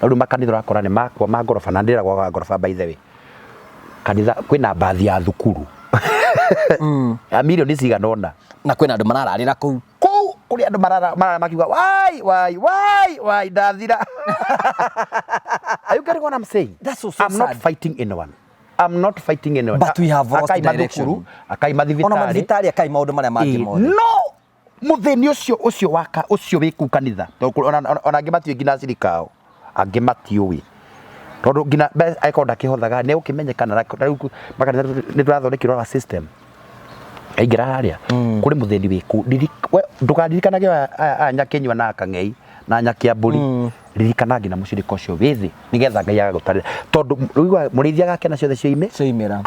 Rĩu makanitha ũrakora nĩ makwa ma ngoroba na ndĩragwo gwa ngoroba by the way. Kanitha kwĩna bathi ya thukuru. Ya milioni cigana ona. Na kwĩna andũ marararĩra kũu. Kuri andu marara makiuga why ndathira. Are you getting what I'm saying? That's so sad. I'm not fighting anyone. But we have lost direction. Akai mathivitari. Ona mathivitari akai maundu maria mangi mothe. No. Mutheni ucio waka ucio wiku kanitha. Ona ngimati ngina sirikao. Angimati tondu ngina aikonda kihothaga ne ukimenyekana riu makanitha ni turathondekirwa system. Aingira haria kuri mutheni wiku ndukaririkanaga anyakenywa na akang'ei na nyakia mburi ririkanagi na muciriko ucio withi nigetha Ngai agagutarira tondu ruigwa murithia gake na ciothe cioimira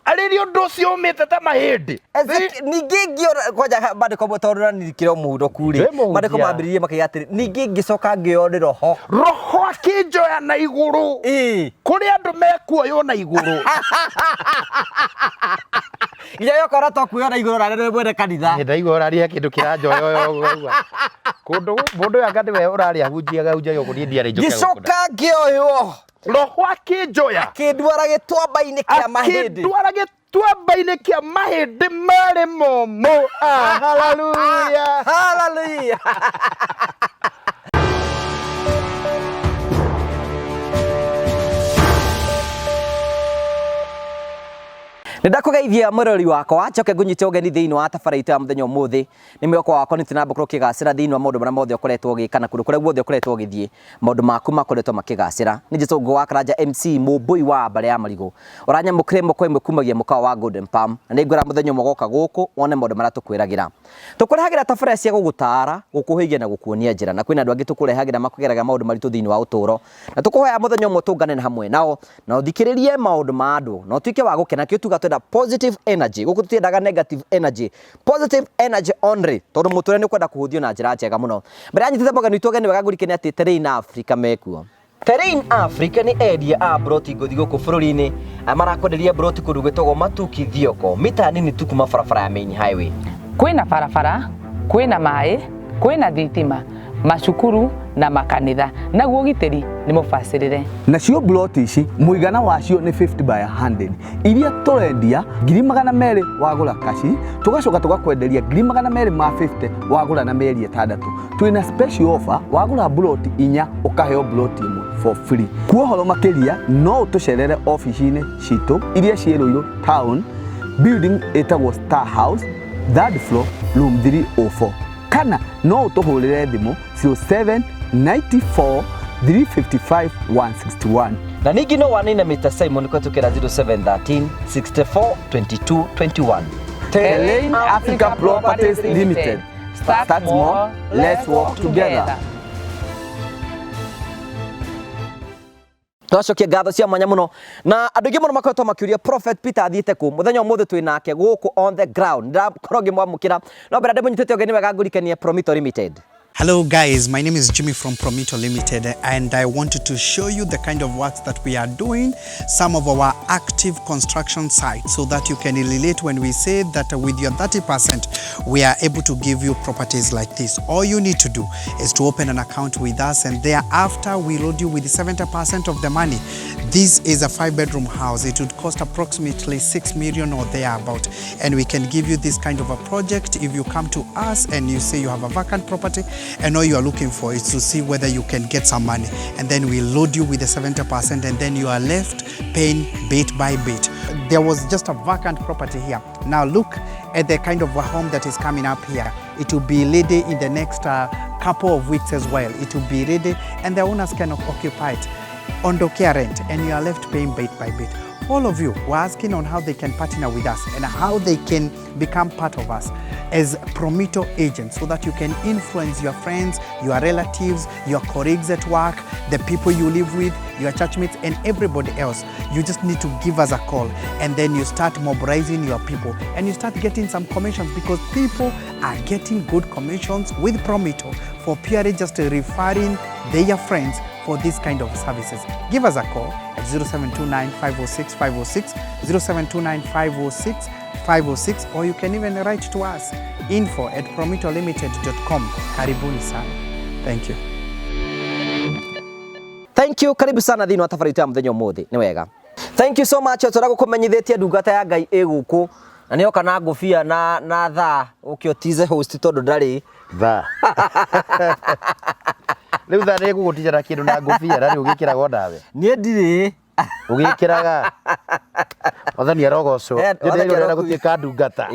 arĩrio ũndũ ũcio umĩte ta mahĩndĩ ningĩ ngĩona kwaja bandĩko tondu nirikire mũhundo kuri bandĩko mambĩrĩrie makiga atĩrĩ ningĩ ngĩcoka ngĩona roho akĩnjoya na igũrũ kũrĩ andũ mekuoywo na igũrũ Iya yokora twakuoya na igũrũ rarĩ mwene kanitha ndaigua ũraria kĩndũ kĩranjoya ũguo kũndũ mũndũ yanga nĩwe ũraria hunjia ũguo niĩ ndiarĩ njoke ngĩcoka ngĩoywo roho akĩnjoya akĩndwara gĩtwamba-inĩ kĩa mahĩndĩ marĩ momũ hallelujah Ndakugeithia murori wakwa njoke ngunyite ugeni thiini wa tabarĩra ya muthenya umuthi ni mwako wakwa ni tunambũkro kĩgacĩra thiini wa maũndũ marĩa mothe ũkoretwo ũgĩkana kũrĩa guothe ũkoretwo ũgĩthiĩ maũndũ maku makoretwo makĩgacĩra ni Jesũ wa Karanja MC mũmbui wa mbare ya marigũ ũranyamũkire moko ĩmwe kumagia mũkawa wa Golden Palm na nĩngwĩra mũthenya ũmwe goka gũkũ wone maũndũ marĩa tũkwĩragĩra tũkũrehagĩra tabarĩra cia gũgũtaara gũkũhĩgia na gũkuonia njĩra na kwĩna andũ angĩ tũkũrehagĩra makũgeragia maũndũ maritũ thiini wa ũtũũro na tũkũhoya mũthenya ũmwe tũngane na hamwe nao na ũthikĩrĩrie maũndũ ma andũ na ũtuĩke wa gũkena kĩo tuga twenda positive energy guku tutiendaga negative energy positive energy only tondu muture ni kwenda kuhuthio na njira njega muno mbere anyitite mogano itwage ni wega ngurikene ati Terrain Africa mekuo Terrain Africa ni endia a broti nguthi guku bururi-ini marakwenderia broti kundu gwitagwo Matuki Thioko mita nini tu kuma barabara ya main highway kwina barabara kwina mai kwina thitima macukuru na makanitha naguo giteri ni mubacirire nacio broti ici muigana wacio ni 50 by 100 iria turendia 200 wagura kashi tugacoka tugakwenderia 250 wagura na meri 6 twina special offer wagura broti 4 ukaheo broti 1 for free kuohoro makiria no utucerere office-ini citu iria ciĩrũirũ town building etagwo Star House 3rd floor room 304 kana no utuhurire thimu 0794 355 161 na ningi no wanine Mr. Simon kwatukira 0713 64 22 21 Terrain Africa Properties Limited. Start more, let's work together. Twacokia ngatho cia mwanya muno na andu ingi muno makoretwo makiuria Prophet Peter athiite ku muthenya umuthi twinake guku on the ground ndakorwo ngimwamukira no mbere ndimunyitite ugeni wega ngurikanie Promito Limited. Hello guys, my name is Jimmy from Promito Limited and I wanted to show you the kind of works that we are doing, some of our active construction sites so that you can relate when we say that with your 30% we are able to give you properties like this. All you need to do is to open an account with us and thereafter we load you with 70% of the money. This is a 5-bedroom house. It would cost approximately 6 million or thereabout and we can give you this kind of a project if you come to us and you say you have a vacant property and all you are looking for is to see whether you can get some money and then we load you with the 70% and then you are left paying bit by bit. There was just a vacant property here. Now look at the kind of a home that is coming up here. It will be ready in the next couple of weeks as well. It will be ready and the owners can occupy it on care rent and you are left paying bit by bit. All of you were asking on how they can partner with us and how they can become part of us as Promito agents so that you can influence your friends, your relatives, your colleagues at work, the people you live with, your churchmates and everybody else. You just need to give us a call and then you start mobilizing your people and you start getting some commissions because people are getting good commissions with Promito for purely just referring their friends for this kind of services. Give us a call at 0729 506 506, 0729 506 506, or you can even write to us info@promitolimited.com. Karibuni sana. Thank you. Thank you, karibu sana thini wa tafari ya muthenya umuthi ni wega. Thank you so much tora gukumenyithitie ndungata ya Ngai iguku na nio kana ngufia na tha ukiotize host tondu ndari tha riu tha ni gugutijara kindu na ngufia na riu gikiraga ndawe nie ndiri ugikiraga wathani arogoco ndirenda gutuika ndungata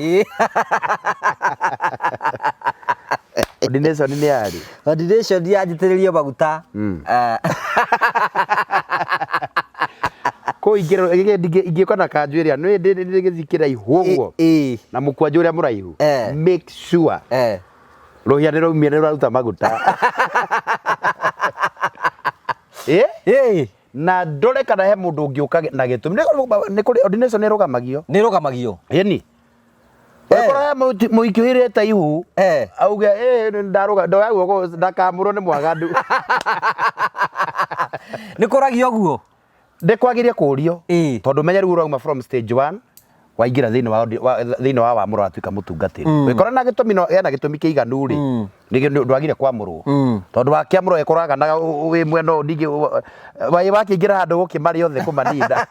ordination ni ari ordination yanjitiririo maguta ko ingĩko na kanjũ ĩrĩa nĩ ndĩgĩthikĩra ihuguo na mũkwanjũ ũrĩa mũraihu make sure rũhĩa nĩ rũmia nĩ rũraruta maguta na ndore kana he mũndũ ũngĩũka na gĩtũmi nĩ kũrĩ ordination nĩ ĩrũgamagio ĩni Ekora mũikio ireta ihu auge ndaruga ndoya guoko ndakamũrwo nĩ mwaganu nĩ kũragio guo ndikwagiria kurio tondu menyeru urauma from stage 1 waingira thini wa wamũro atuika mũtungatĩri wikora na gĩtũmi no ena gĩtũmi kĩiganu ri ndwagire kwamũrwo tondu wakiamũro ekoraga na wĩ mwena ndingi wakĩingĩra handũ gũkĩmarĩ othe kũmaninda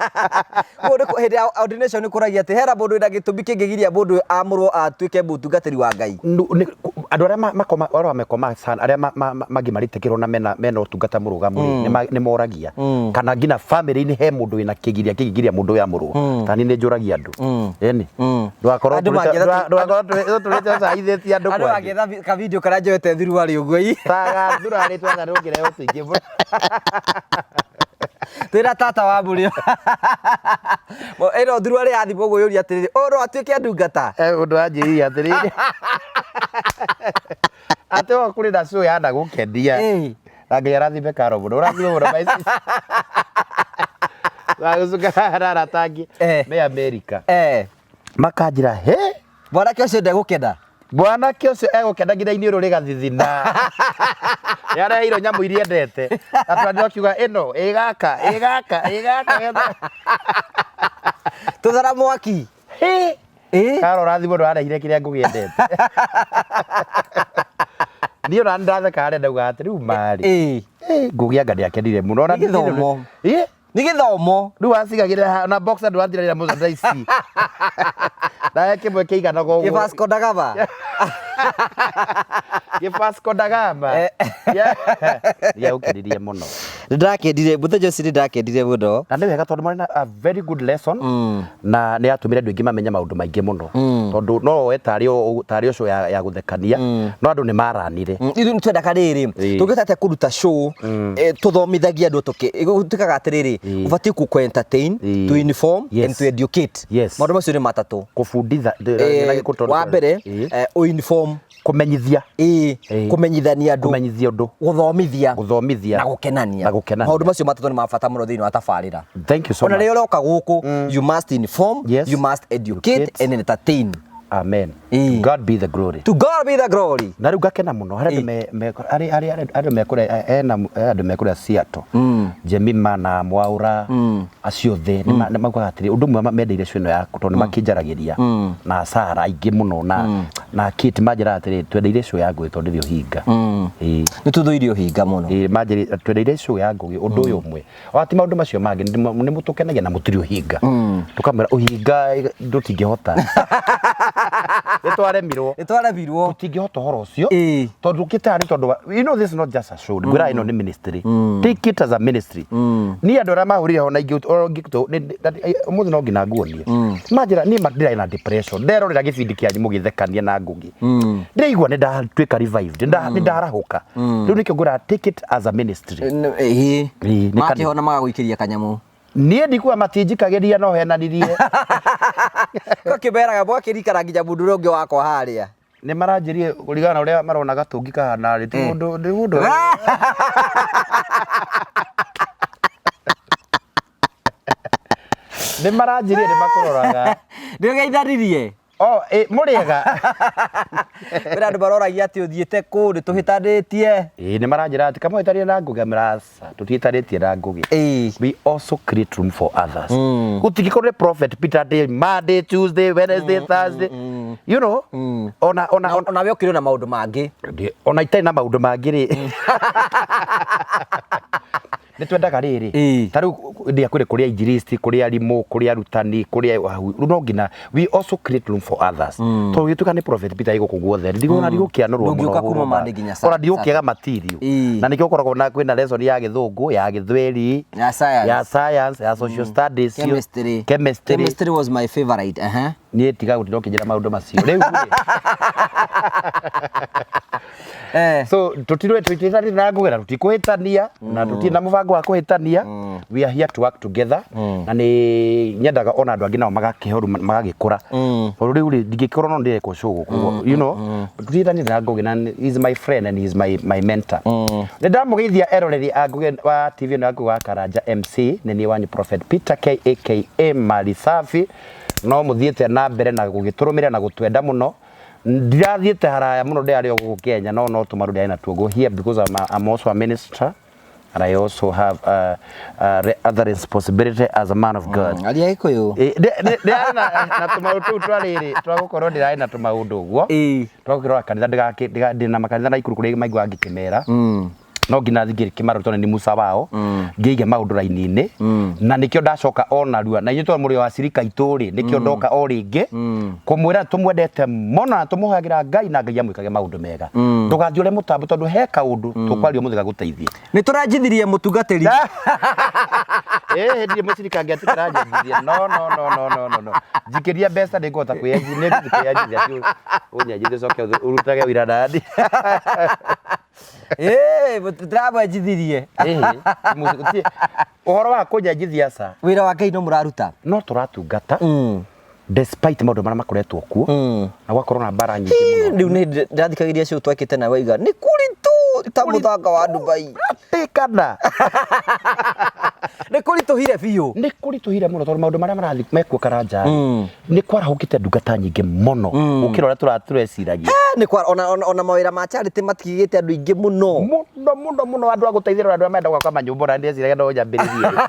hĩndĩ ya ordination nĩ kũragia atĩ hera mũndũ wĩna gĩtũmi kĩngĩgiria mũndũ amũrwo atuĩke mũtungatĩri wa Ngai andũ arĩa makoma sana arĩa mangĩ maritĩkĩrwo na mena ũtungata mũrũgamu nĩ moragia kana ngina family-inĩ he mũndũ wĩna kĩgiria kĩngĩgiria mũndũ ũyũ amũrwo tani nĩ njũragia andũ eni ndwakorwo tũrĩte caithĩtie andũ andũ magĩetha ka video karĩa njoete thiru warĩ ũguo taga thurarĩ twatha rũngĩreho tũingĩ mũno twĩra tata wa mũrĩo ĩno thiru warĩ yathimwo ũguo yũria atĩrĩrĩ no atuĩke ndungata ũndũ wanjĩrĩria atĩrĩrĩ atĩ wa kũrĩ na show yanda gũkendia na Ngai arathime Karo mũno ũrathime mũno maici wagucuka raratangi me America makanjĩra he mwanake ũcio ndegũkena mwanake ũcio egũkena nginya iniũrũ rĩgathithina nĩareheirwo nyamũ iria endete atũranĩrwo kiuga ĩno ĩgaka tũthara mwaki Karo ũrathimwo ndwarehire kĩrĩa ngũgĩendete niĩ ona nĩndatheka harĩa ndauga atĩ rĩu marĩ ngũgĩ anga nĩakenire mũno ona nĩ gĩthomo rĩu wacigagĩrĩra na boxer ndwathiraĩra mũcandaici nawe kĩmwe kĩigana ũguo Vasco da Gama Vasco da Gama nĩagũkenirie mũno ndakendire mũthenya ũcio nĩndakendire mũno na nĩ wega tondũ marĩ na a very good lesson na nĩ atũmire andũ aingĩ mamenye maũndũ maingĩ mũno tondũ no we tarĩ ũcio ya gũthekania no andũ nĩ maranire ithuĩ nĩtwendaga rĩrĩ tũngĩhota atĩa kũruta show tũthomithagia andũ tũtĩkaga atĩrĩrĩ ũbatiĩ ku entertain to inform and to educate maũndũ macio nĩ matatũ kũbunditha wa mbere inform kũmenyithia kũmenyithania andũ kũmenyithia ũndũ gũthomithia na gũkenania maũndũ macio matatũ nĩ mabata mũno thĩinĩ wa tabarĩra thank you so much ona rĩrĩa ũroka gũkũ you must inform you must educate and entertain amen to God be the glory to God be the glory na rĩu ngakena mũno harĩ andũ mekũrĩa Seattle Jemima na Mwaura acio thĩ nĩ maugaga atĩrĩ ũndũ ũmwe mendeire cio ĩno yaku tondũ nĩ makĩnjaragĩria na Sara aingĩ mũno na Kate manjĩra atĩrĩ twendeire cio ya ngũgĩ tondũ ndĩrĩ hinga nĩ tũthũirio hinga mũno manjĩrĩ twendeire cio ya ngũgĩ ũndũ ũyũ ũmwe ati maũndũ macio mangĩ nĩ mũtũkenagia na mũtirĩ hinga tũkamwĩra ũhinga ndũtingĩhota nĩtwaremirwo tũtingĩhota ũhoro ũcio tondũ gĩtarĩ tondũ you know this is not just a show ngwĩra ĩno nĩ ministry take it as a ministry niĩ andũ arĩa mahũrire ho na ũmũthĩ no nginya nguonie manjĩra niĩ ndĩrarĩ na depression nderorera gĩbindi kĩanyu mũgĩthekania na ngũgĩ ndĩraigua nĩ ndatuĩka revived nĩ ndarahũka rĩu nĩkĩo ngwĩra take it as a ministry makĩhona magagũikĩria kanyamũ niĩ ndikuga matinjikagĩria no henanirie gakĩmeraga mwakĩrikana nginya mũndũ ũrĩa ũngĩ wakwa harĩa nĩ maranjĩrie kũringana na ũrĩa marona gatũngi kahana rĩ ti mũndũ nĩ maranjĩrie nĩ makũroraga nĩũgeithanirie mũrĩega wĩra andũ maroragia atĩ ũthiĩte kũ nĩ tũhĩtanĩtie nĩ maranjĩra atĩ kama ũhĩtanĩtie na ngũgĩ mĩraca tũtiĩtanĩtie na ngũgĩ we also create room for others gũtingĩkorwo nĩ prophet Peter day Monday Tuesday Wednesday Thursday you know ona we ũkĩrĩ na maũndũ mangĩ ona itarĩ na maũndũ mangĩ rĩ nĩ twendaga rĩrĩ ta rĩu ndia kũrĩa injilisti kũrĩa arimũ kũrĩa arutani kũrĩa no ngina we also create room for others to gĩtuĩka nĩ prophet Peter igũkũ guothe ndigona ndigũkĩanũrwo mũno ona ndigũkĩaga material na nĩkĩo ũkoragwo na kwĩna lesson ya gĩthũngũ ya gĩthweri ya science ya social studies chemistry was my favorite niĩ tiga gũtinda ũkĩnjĩra maũndũ macio rĩu so tũtirĩ na ngũgera tũtikũhĩtania na tũtirĩ na mũbango wa kũhĩtania we are here to work together na nĩ nyendaga ona andũ angĩ nao magakĩhoru magagĩkũra tondũ rĩu ndingĩkorwo no ndĩrekwo show you know tũtirĩ na ngũgĩ na he is my friend and he is my mentor nĩ ndamũgeithia eroreri a ngũgĩ wa TV na ngũgĩ wa Karanja MC nĩ niĩ wanyu Prophet Peter aka Mali Safi no mũthiĩte na mbere na gũgĩtũrũmĩrĩra na gũtwenda mũno ndirathiĩte haraya mũno ndĩarĩ gũkũ Kenya no tũmaru ndĩarĩ natuo go here because I'm also a minister and I also have other responsibility as a man of God. Ali yako yo. Ndĩarĩ na tũmaru tũu twarĩrĩ twagũkorwo ndĩrarĩ na tũmaũndũ ũguo twagũkorwo kanitha ndĩna makanitha na ikuru kũrĩa maigua ngĩkĩmera no ngina thingĩrĩ kĩmaro tondũ nĩ Musa wao ngĩige maũndũ raini-inĩ na nĩkĩo ndacoka onarua na inyuĩ tondũ mũrĩ wa cirika itũrĩ nĩkĩo ndoka o rĩngĩ kũmwĩra tũmwendete mũno na tũmũhagĩra Ngai na Ngai amwĩkage maũndũ mega ndũgathiĩ ũrĩa mũtambo tondũ he kaũndũ tũkwario mũthega gũteithia nĩ tũranjithirie mũtungatĩri hĩndĩ mũcirika ngĩatikĩra njithithia no njikĩria mbeca nĩngũhota kwĩyanjithia ũnyanjithia ũcoke ũrutage wĩra nandi ndĩramwanjithirie ũhoro wa kũnyanjithia sa wĩra wa Ngai no mũraruta no tũratungata despite maũndũ marĩa makoretwo kuo na gwakorwo na mbara nyingĩ mũno rĩu nĩ ndathikagĩria cio twakĩte na waiga nĩ kũritũ ta mũthanga wa Dubai kana nĩ kũritũhire biũ nĩ kũritũhire mũno tondũ maũndũ marĩa marathiĩ mekuo Karanja nĩ kwarahũkĩte ndungata nyingĩ mũno gũkĩra ũrĩa tũreciragia nĩ kwa ona mawĩra ma charity matigĩte andũ aingĩ mũno andũ a gũteithĩrĩria andũ arĩa marenda gwaka manyũmba na ndĩreciragia no nyambĩrĩrie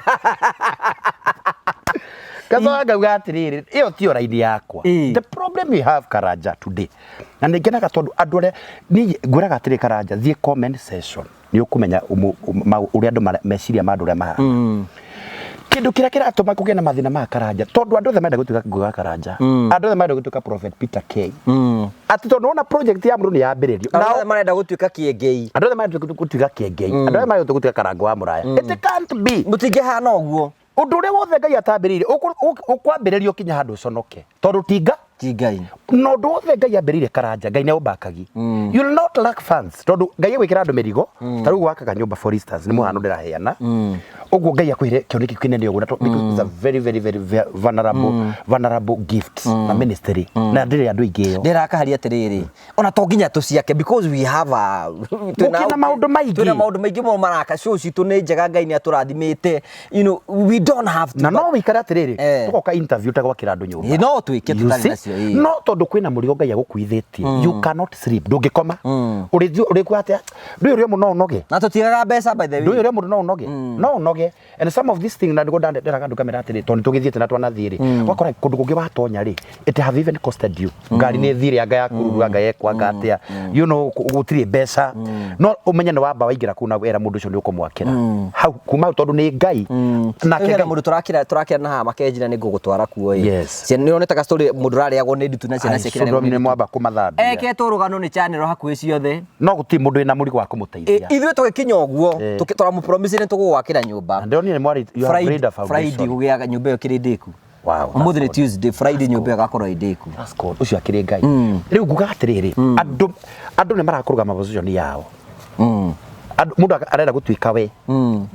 Kaza ngauga atĩrĩrĩ ĩyo ti raini yakwa the problem we have Karanja today na nĩngenaga tondũ andũ arĩa niĩ ngwĩraga atĩrĩ Karanja thiĩ comment section nĩ ũkũmenya ũrĩa andũ meciria ma andũ arĩa mahana kĩndũ kĩrĩa kĩratũma kũgĩe na mathĩna ma Karanja tondũ andũ othe marenda gũtuĩka ngũgĩ wa Karanja andũ othe marenda gũtuĩka Prophet Peter K atĩ tondũ ona project ya mũndũ nĩ yambĩrĩrio andũ othe marenda gũtuĩka kĩengei andũ othe marenda gũtuĩka kĩengei andũ othe marenda gũtuĩka Karanja wa mũraya it can't be mũtingĩhana ũguo ũndũ ũrĩa wothe Ngai atambĩrĩire ũkwambĩrĩrio kinya handũ ũconoke tondũ tinga ti Ngai no ũndũ wothe Ngai ambĩrĩire Karanja Ngai nĩ ũmbakagi you will not lack funds tondũ Ngai gwĩkĩra andũ mĩrigo ta rĩu gwakaga nyũmba for instance nĩ mũhano ndĩraheana ũguo Ngai akwĩre kĩoneki kĩnene ũguo because it's a very vulnerable gift na ministry na ndĩrĩ andũ aingĩ yo ndĩrakaharia atĩrĩrĩ ona to nginya tũciake because we have twĩna maũndũ maingĩ mo maraka show citũ nĩ njega Ngai nĩ atũrathimĩte you know we don't have to na no wĩikare atĩrĩrĩ tũgoka interview ta gwakĩra andũ nyũmba no twĩke tũtarĩ nacio no tondũ kwĩna mũrigo Ngai agũkuithĩtie you cannot sleep ndũngĩkoma ũrĩkuga atĩa ndũĩ ũrĩa mũno ũnoge na tũtiraga mbeca by the way ndũĩ ũrĩa mũndũ no ũnoge and some of this thing na ndĩraga andũ kamera atĩrĩ tondũ tũgĩthiĩte na twanathiĩ gwakora kũndũ kũngĩ watonya rĩ it have even costed you ngari nĩ thire anga ya kururu anga yekwanga atĩa you know gũtirĩ mbeca no ũmenye nĩ wamba waingĩra kũu na wera mũndũ ũcio nĩ ũkũmwakĩra hau kuma tondũ nĩ Ngai nake mũndũ tũrakĩra na haha makenjina nĩ ngũgũtwara kuo ciana nĩ onetaga story mũndũ rarĩagwo nĩ ndutu na ciana ciakĩra nĩ mwamba kũmathambia eketwo rũgano nĩ channel hakuhĩ ciothe no gũtirĩ mũndũ wĩna mũrigo wa kũmũteithia ithuĩ tũgĩkinya ũguo tũramũpromise nĩ tũgũgwakĩra nyũmba ndĩronire mwari Friday gũgĩaga nyũmba ĩyo kĩrĩ ndĩku ũmũthĩ nĩ Tuesday Friday nyũmba ĩyo gakorwo ĩ ndĩku ũcio akĩrĩ Ngai rĩu nguga atĩrĩrĩ andũ nĩ marakũrũgama position yao mũndũ arenda gũtuĩka we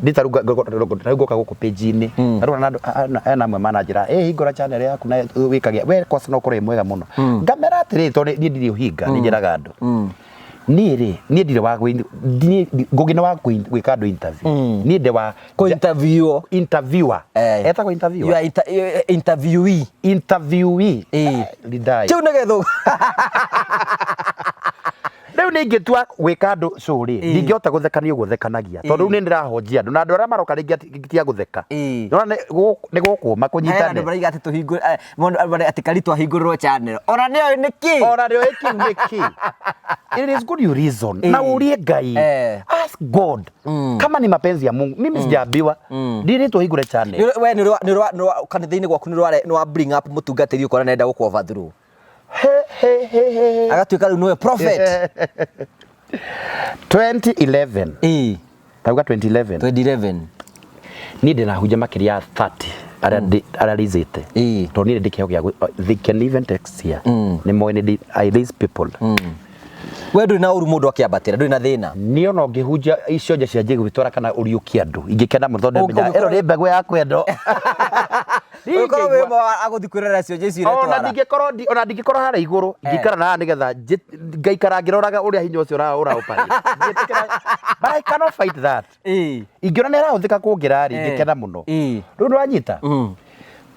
ndĩtarũgoka gũkũ page-inĩ ena amwe mananjĩra hingũra channel yaku na wĩkage we kosa no ũkorwo mwega mũno ngamera atĩrĩrĩ tondũ niĩ ndirĩ ũhinga nĩ njĩraga andũ niĩ ndirĩ wa ngũgĩ nĩ wa gwĩka andũ interview niĩ ndĩ wa interviewer etagwo interviewee kĩu nĩ gethũ Riu ni ingitua gwika andu curi ndingihota guthekania guthekanagia tondu riu ni ndirahonjia andu na andu aria maroka ringi tia gutheka nona ni gukuma kunyitana andu bariga ati tuhingu ati Karitũ ahingũrĩrwo channel ona nio niki it is good you reason na urie Ngai ask God kama ni mapenzi ya Mungu mimi sijaambiwa ndiri tuhingure channel we ni kanitha-ini gwaku ni wa bring up mutungatiri ukora nenda gukwa through agatuika riu niwe prophet 2011 tauga 2011 ni ndinahunjia makiria ya 30 aria rizite tondu ni ndi kiheo gia they can even text here ni moe ni I raise people we nduri na uru mundu akiambatira nduri na thina ni ona ngihunjia icio nje cia njigu bitwara kana uriukia andu ingikena muno tondu menya ero ni mbegu ya kwendo ukorwo we ma aguthikurera cio nje cire twara ona ndingikorwo hara iguru ingikara na nigetha ngaikara ngiroraga uria hinya ucio uraupari but I cannot fight that ingiona ni arahuthika kungira ri ingikena muno riu ndwanyita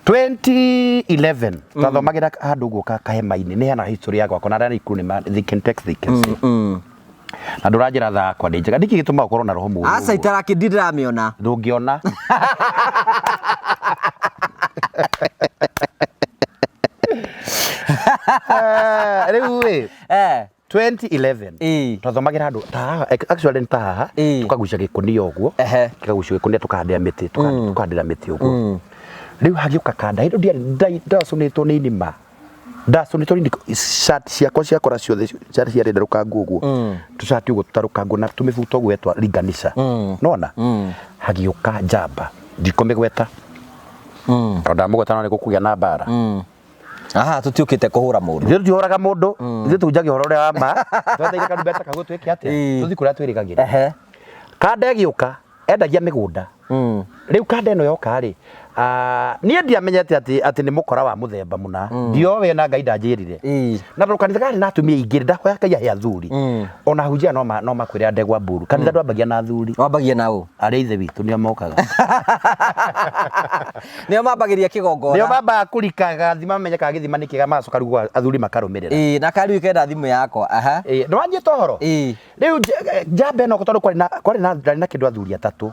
2011 tathomagira handu guka kahema-ini ni hena history ya gwakwa na aria ikuru ni they can text they can see na nduranjira thakwa ndi njega ndiki gituma ukorwo na roho mu asa itaraki ndiramiona ndungiona riu 2011 tathomagira handu ta actually ta haha tukagucia gikunia uguo tukagucia gikunia tukahandira miti tukahandira miti uguo riu hagiuka kanda hindu ndasunitwo ni nima ndasunitwo ni shirt ciakwa ciakora ciothe ciarĩ ciarenda rukangu uguo tushati uguo tutarukangu na tumibuto uguo etwa linganisha nona hagiuka njamba ndikomigweta ndamugweta no nigukugia na mbara aha tutiukite kuhura mundu ithu tihuraga mundu ithu tunjagia horo uria wa ma tweteire karumbeta kaguo twike atia tuthi kuria twirigagira kanda giuka endagia migunda riu kanda eno yoka ri nie ndiamenyete ati ni mukora wa muthemba muna ndiowe na Ngai ndanjirire na ndo kanitha gari na atumia ingiri ndahoya Ngai ahe athuri ona hunjia no makwire ndegwa mburu kanitha ndwambagia na athuri wambagia nao ari ithe witu nio mokaga nio mambagiria kigongona nio mamba kurikaga thima menyeka githima nikiga macoka rugo athuri makarumirira na kari ikenda thimu yakwa aha ndwanyita horo riu njamba eno gotondo kwari na kindu athuri atatu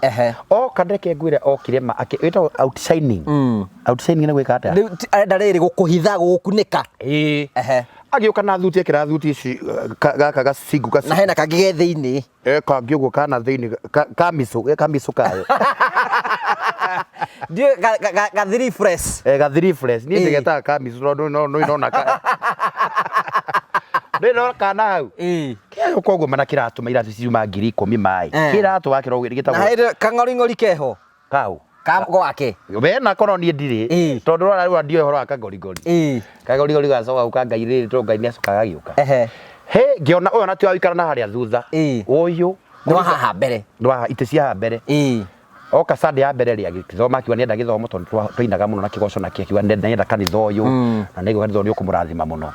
o kandeke ngwire okire ma akitwa outshining outshining ni gwika atia riu arenda riri gukuhitha gukunika agiuka na thuti ekira thuti ici gaka gacingu na hena kangige thiini kangi uguo kana thiini kamiso kayo ndio ga 3 fresh ga 3 fresh ni ndigeta kamiso no inona ka ndino kana hau kio koguo mana kiratuma iratu ciuma 10,000 mai kiratu wakiro gitagwo na kang'oring'ori keho kau kamgo wake we na kono ni ndire tondu rora ndio horo akagorigori kagorigori gacoka ukanga iriri to Ngai ni acokaga giuka ngiona uyo na tu awikara na haria thutha uyu no haha mbere ite cia haha mbere oka sande ya mbere ria githoma kiwa nienda githomo tondu twainaga muno na kigoco na kiwa nienda kanitha uyu na nigo kanitha ni ukumurathima muno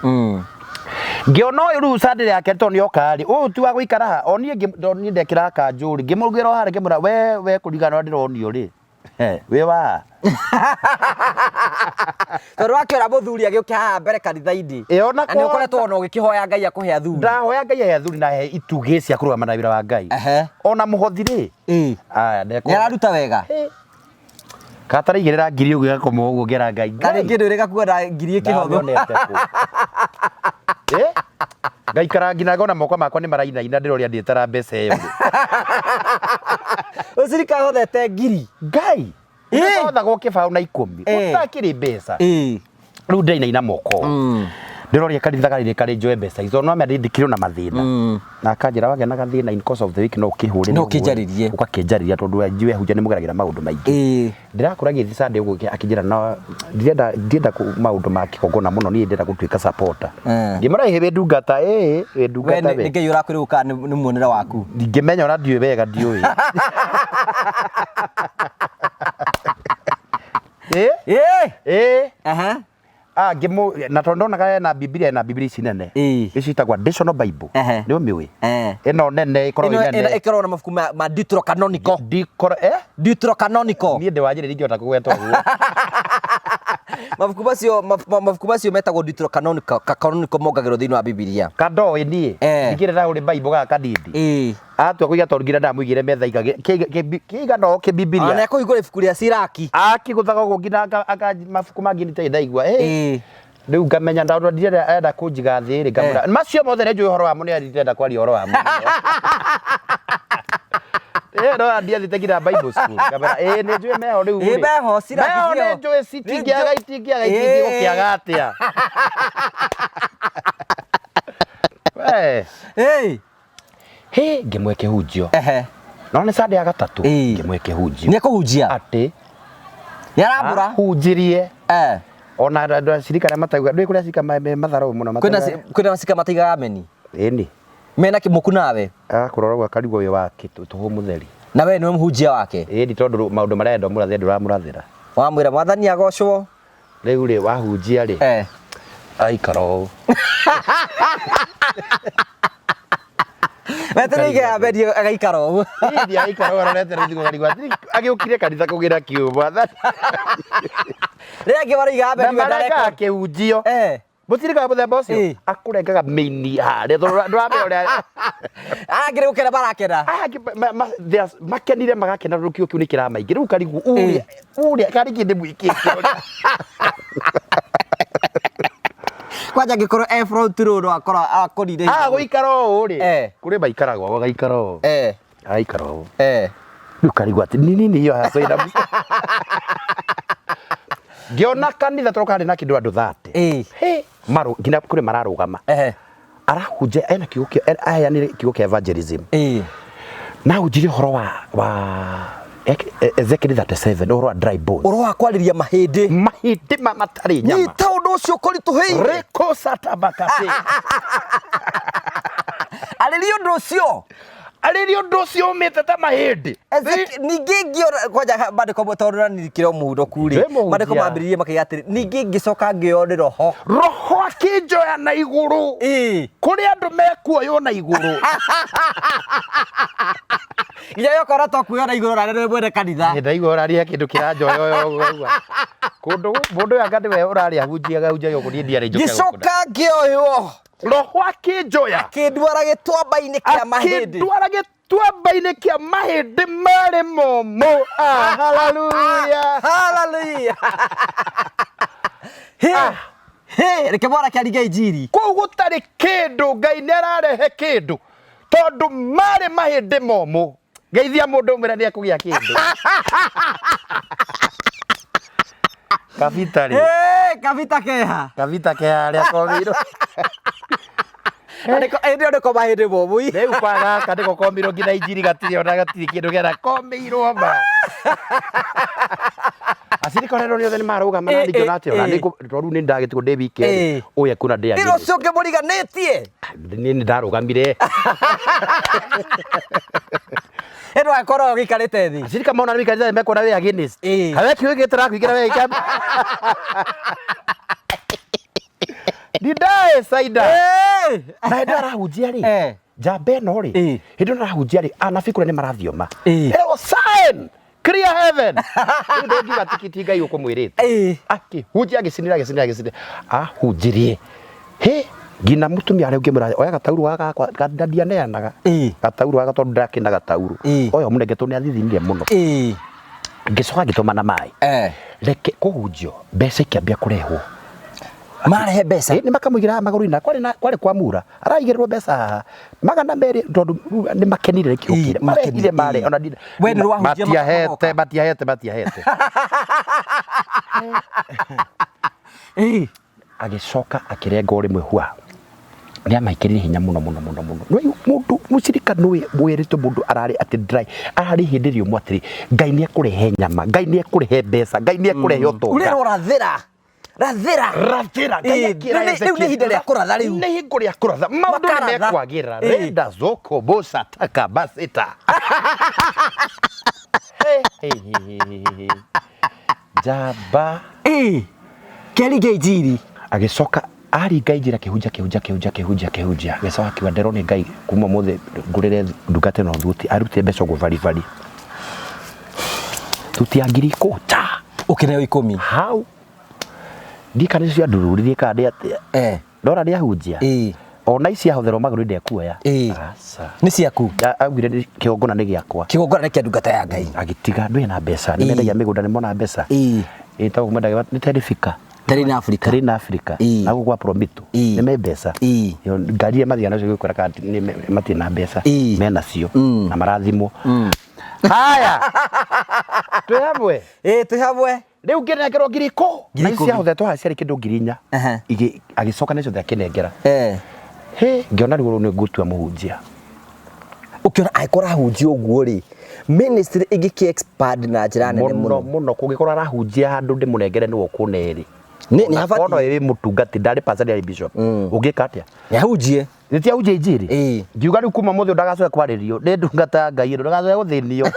ngiona uyu ru sande yake tondu yoka ri uyu tu agwikara ha oni ngi ndekira kanjuri ngimurugera hare ngimura we kurigana ndironio ri we wa tondu wakiora muthuri agiukia haha mbere kanitha-ini na ni ukoretwo ona ugikihoya Ngai akuhe athuri ndahoya Ngai ahe athuri na he itugi cia kurugama na wira wa Ngai ona muhothi ri ni araruta wega kataraigirira ngiri uguo gakoma uguo ngera Ngai kari kindu ri gakuona ngiri ikihotho Ngai karangina ngona moko makwa ni marainaina ndiroria nditara mbeca iyo ucirika hothete ngiri Ngai hotha go kibao na 10 utakiri mbeca riu ndainaina moko ndiroria kanitha gari kari njoe mbeca izo no me ndikirwo na mathina na akanjira wage na gathina in course of the week no kihuri no kijaririe ukakenjariria tondu njiwe hunja ni mugeragira maundu maingi ndirakura githi sande uguo akinjira no ndienda ku maundu ma kigongona muno ni ndienda gutuika supporter ngimara hebe ndungata we ndungata we nige yurakuriuka ni muonera waku ngimenya ona ndiwe wega ndiwe aha ngimu na tondu na na Biblia ici nene icitagwa Dictionary Bible ni umiwi ino nene ikorwo na mabuku ma Deuterocanonical Deuterocanonical ni ni ndi wajire ringota kugwetwa guo mabuku macio metagwo Deuterocanonical mongagĩrwo thĩinĩ wa Bibilia. Kandoĩ niĩ ndikĩrĩ ũrĩ Bible gaka kanini atua kũiga tondũ nginya ndamũigĩre metha kĩigana kĩ Bibilia ona kũhingũra ibuku rĩa Siraki akĩgũthaga ũguo nginya mabuku mangĩ nĩtaithaigua rĩu ngamenya ndire enda kũnjiga thĩ rĩ ngamũra macio mothe nĩ njũĩ ũhoro wamo nĩ arenda kwaria ũhoro wamo no ndiathĩte nginya Bible school ngamera nĩ njũĩ meho rĩu meho Siraki meho nĩ njũĩ citingĩaga gũkĩaga atĩa ngĩmwe kĩhunjio no nĩ Sunday ya gatatũ ngĩmwe kĩhunjio nĩ kũhunjia atĩ yarambura hunjirie ona cirikana matauga ndũĩ kũrĩa cika matharũ mũno kwĩna cika mataigaga meni ĩni mena kĩmuku nawe kũrora gwa karigwo wĩ wake tũhũ mũtheri na we nĩwe mũhunjia wake ĩni tondũ maũndũ marĩa enda mũrathĩra ndũramũrathĩra wamwĩra mwathani agocwo rĩu rĩ wahunjia rĩ aikara ũũ weterĩige abendio agaikara ũũ ĩni agaikara ũũ arorete rũthigo karigwo agĩũkire kanitha kũgĩra kiugo rĩrĩa angĩ maraiga abendio ndareka kĩhunjio mũtirikaga mũthemba ũcio akũrengaga mĩini harĩa ndũramenya ũrĩa angĩ gũkena barakena makenire magakena rũkio kĩu nĩ kĩramaingĩ rĩu karigwo ũrĩa karigĩ ndĩmwĩkĩte kwanja ngĩkorwo front row akorire gũikara ũũ rĩ kũrĩ maikaraga ũũ agaikara ũũ agaikara ũũ rĩu karigwo atĩ nini hiyo hasoina ngĩona kanitha tondũ karĩ na kĩndũ andũ 30 nginya kũrĩ mararũgama arahunjia ena kiugo aheanire kiugo kĩa evangelism na ahunjirie ũhoro wa Ezekiel 37 ũhoro wa dry bones ũhoro wa kwarĩria mahĩndĩ matarĩ nyama nyita ũndũ ũcio ũkoritũhĩire reko satabakate arĩria ũndũ ũcio ũmĩte ta mahĩndĩ ningĩ ngĩona kwanja bandĩko tondũ nĩrikĩre mũhurũku rĩ bandĩko mambĩrĩrie makaiga atĩrĩ ningĩ ngĩcoka ngĩona roho akĩnjoya na igũrũ kũrĩ andũ mekuoywo na igũrũ nginya yokora twakuoywo na igũrũ na nĩ mwene kanitha ndaigua ũraria kĩndũ kĩranjoya ũguo kũndũ mũndũ ũyũ anga nĩwe ũraria hunjiaga ũguo niĩ ndiarĩ njoke ngĩcoka ngĩoywo roho akĩnjoya akĩndwara gĩtwamba-inĩ kĩa mahĩndĩ marĩ momũ haleluya reke mwana kĩaringa injiri kũu gũtarĩ kĩndũ Ngai nĩ ararehe kĩndũ tondũ marĩ mahĩndĩ momũ geithia mũndũ ũmwe nĩ ekũgĩa kĩndũ kabita rĩ kabita keha rĩa komirwo ndiko mahĩndĩ momũ rĩu kwa gaka ndiko komirwo nginya injiri gatirĩ kĩndũ gĩra komirwo ma acirikorerwo nĩ othe nĩ marũgama na ndingĩona atĩ ona rĩu nĩ ndagĩtigwo ndĩ wike ũyũ kuna ndĩ agĩ ũcio ũngĩmũriganĩtie nĩ ndarũgamire eno akorwo gĩikarĩte thĩ acirika maona nĩmĩikarĩte mekuona wĩ against kawe kiugo gĩtũrakũingĩra wĩ ikamba ndidae saida na hĩndĩ arahunjia rĩ njamba ĩno rĩ hĩndĩ ĩno arahunjia rĩ anabii kũrĩa nĩ marathioma hello sign clear heaven ndio ngiuga tikiti Ngai ũkũmwĩrĩte akĩhunjia agĩcinĩra ahunjirie ngina mũtumia arĩa ũngĩmũra oya gatauru gaka ndianeanaga gatauru gaka tondũ ndakĩna gatauru oya mũnengetwo nĩ athithinire mũno ngĩcoka ngĩtũma na maĩ reke kũhunjio mbeca ikĩambia kũrehwo marehe mbeca nĩ makamũigĩra magũrũ-inĩ kwarĩ kwa mura araigĩrĩrwo mbeca haha 200 tondũ nĩ makenire kĩũkire marehire marĩ ona matiahete agĩcoka akĩrenga ũrĩmwe hua nĩ amaikĩrire hinya mũno mũndũ mũcirika nĩwe mwĩrĩtwo mũndũ ararĩ atĩ dry ararĩ hĩndĩ ĩrĩa ũmwe atĩrĩ Ngai nĩ ekũrehe nyama Ngai nĩ ekũrehe mbeca Ngai nĩ ekũrehe ũtonga rathĩra rĩu nĩ ihinda rĩa kũratha rĩu nĩ hingo rĩa kũratha maũndũ nĩ mekwagĩra renda zoko bosa taka basita njamba kĩaringa injiri agĩcoka aringa injiri akĩhunjia agĩcoka akiuga nderwo nĩ Ngai kuma mũthĩ ngũrĩre ndungata ĩno thuti arute mbeca ũguo baribari thuti ya ngiri 10 ũkĩneo 10 hau ndikane cia ndururirie kandi atia ndora ni ahunjia ona ici ahotherwo maguru ndekuoya aca ni ciaku augire kiongona ni giakwa kigongona ni kia ndungata ya Ngai agitiga ndwe na mbeca ni mendagia migunda ni mona mbeca itago mendagia ni terifika Terina Africa na gukwa promito ni me mbeca yo ngari mathia nacio gwikora kandi ni mati na mbeca mena cio na marathimo haya tuhamwe tuhamwe riu nginegerwo ngiriko na ici ahothetwo ha ciari kindu ngirinya agicoka nicio thiakinengera he ngiona riu ni ngutua muhunjia ukiona aikora hunjia uguo ri ministry igiki expand na njira nene muno kungikora rahunjia handu ndi munengere ni wokuneri ni havati ono iri mutungati ndari pastor ya bishop ungika atia ni ahunjie niti ahunjie injiri ngiuga riu kuma muthe ndagacoe kwaririo ni ndungata Ngai ndagacoe guthinio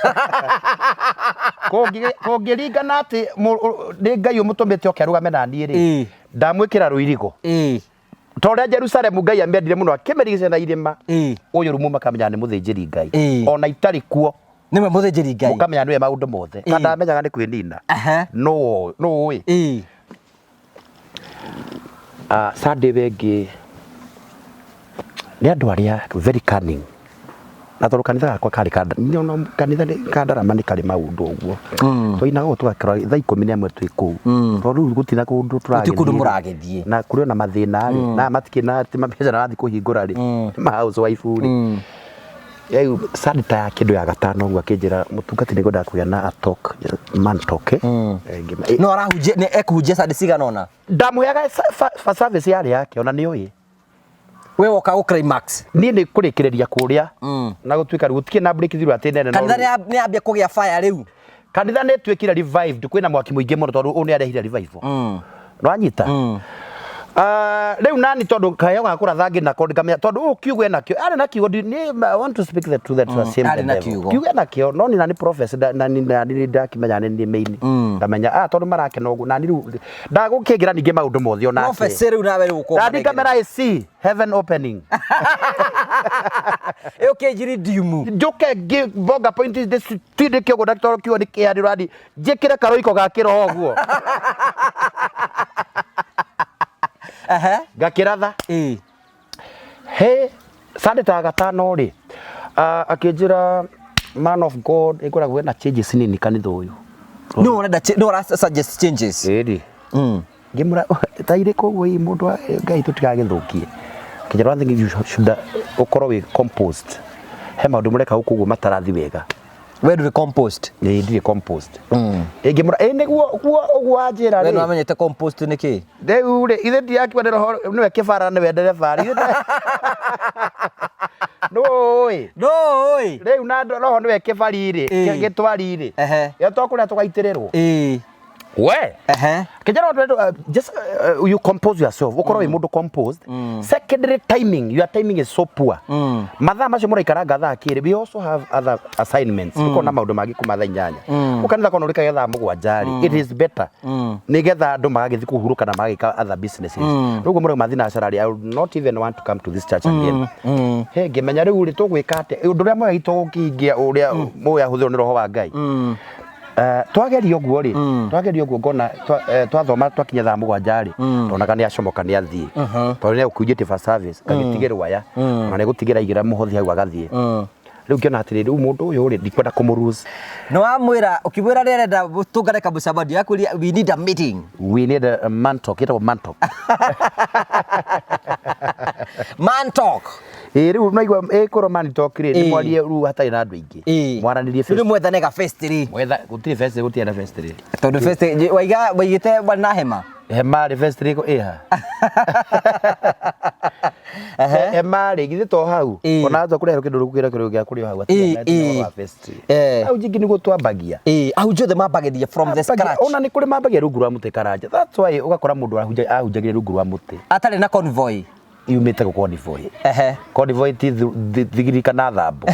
kongiringana ati ni Ngai umutumite okerugame na niĩ ri ndamwikira ruirigo toria Jerusalem Ngai amendire muno akimerigicana na irima uyu rumu makamenya ni muthinjiri Ngai ona itari kuo niwe muthinjiri Ngai mukamenya niwe maundu mothe kana amenyaga ni kwinina no ui Sunday bengi ni andu aria very cunning na toro kanitha gakwa kari kanitha kandarama ni kari maundu uguo twainaga go twakira thaa 11 twi kuu tondu gutina kundu muragithie na kuri na mathina na matikina ti mabeza na rathi kuhingura ri ma house wife ri yau sanita ya kindu ya gatano uguo akinjira mutungati ni goda kuya na atok man talk no arahunjia ni ekuhunjia sadi cigana ona ndamuyaga service yari yake ona ni oi we woka climax ni ni kurikireria kuria na gutwika gutike na breakthrough atenene no kanitha ni ambia kugia fire riu kanitha ni twikira revived kwina mwaki muingi muno tondu uni arehire revival no anyita riu nani tondu kayo gakura thangi na kondi kamya tondu ukiugo na kio ari na kio ni I want to speak the truth at the same time kiugo na kio no ni nani prophet na ni ndakimenya ni main ndamenya tondu marake no na ni riu ndagukingira ninge maundu mothe ona prophet riu nawe riu uko ndani kamera see heaven opening jiri diumu njuke boga point is this tide kio go doctor kio ni kia radi jekire karoiko gakiro oguo gakiratha he sandeta gatano ri akinjira man of God ikoragwo na changes nini kanitha uyu no suggest changes edi ngimura taire koguo i mundu Ngai tutigagithukie kinjira thingi you should ukorwo wi compost he maundu mureka ukuguo matarathi wega we do compost ni ndire compost ngimura niguo guo ajira ri we no amenyete compost ni ki riu ri ithe ndiakiwa ni roho niwe kibara niwe ndereba ri no riu na roho niwe kibari ri gitwari ri yo tokuria tugaitirirwo we kijana just you compose yourself ukoro wi mundu composed secondary timing your timing is so poor mathaa macio muraikaranga thaa kiri we also have other assignments ukona maundu mangi kuma thaa 8 ukanitha kono rika thaa 7 it is better nigetha andu magagithi kuhuruka na magika other businesses rugo muri mathina acarari I would not even want to come to this church again he ngimenya riu ri tugwika ate undu ria mwe gitugingia uria moya huthiro ni roho wa Ngai twagerio guo ri twagerio guo ngona twathoma twakinya thaa 7 ri tonaga ni acomoka ni athie tondu ni ukujite for service kagitigirwa ya na ni gutigira igira muhothi hau agathie riu ngiona atiri riu mundu uyu ri ndikwenda kumuruse no amwira ukibwira rerenda tungane kabusabadi yakuri we need a meeting we need a man talk ita man talk man talk riu naigwa ikoro man talk ri ni mwarie riu hatai na andu ingi mwaranirie face riu mwethane ga face ri mwetha gutire face gutiana face ri tondu face waiga waigite bwana hema hema ri face ri ko iha hema ri githi to hau ona to kurero kindu rukira kiru gya kuri hau ati na face au jingi ni gutwambagia au jothe mambagiria from the scratch ona ni kuri mambagia rungu rwa muti karanja that's why ugakora mundu ahunjagira rungu rwa muti atari na convoy yumite ko convoy convoy ti thigiri kana thambo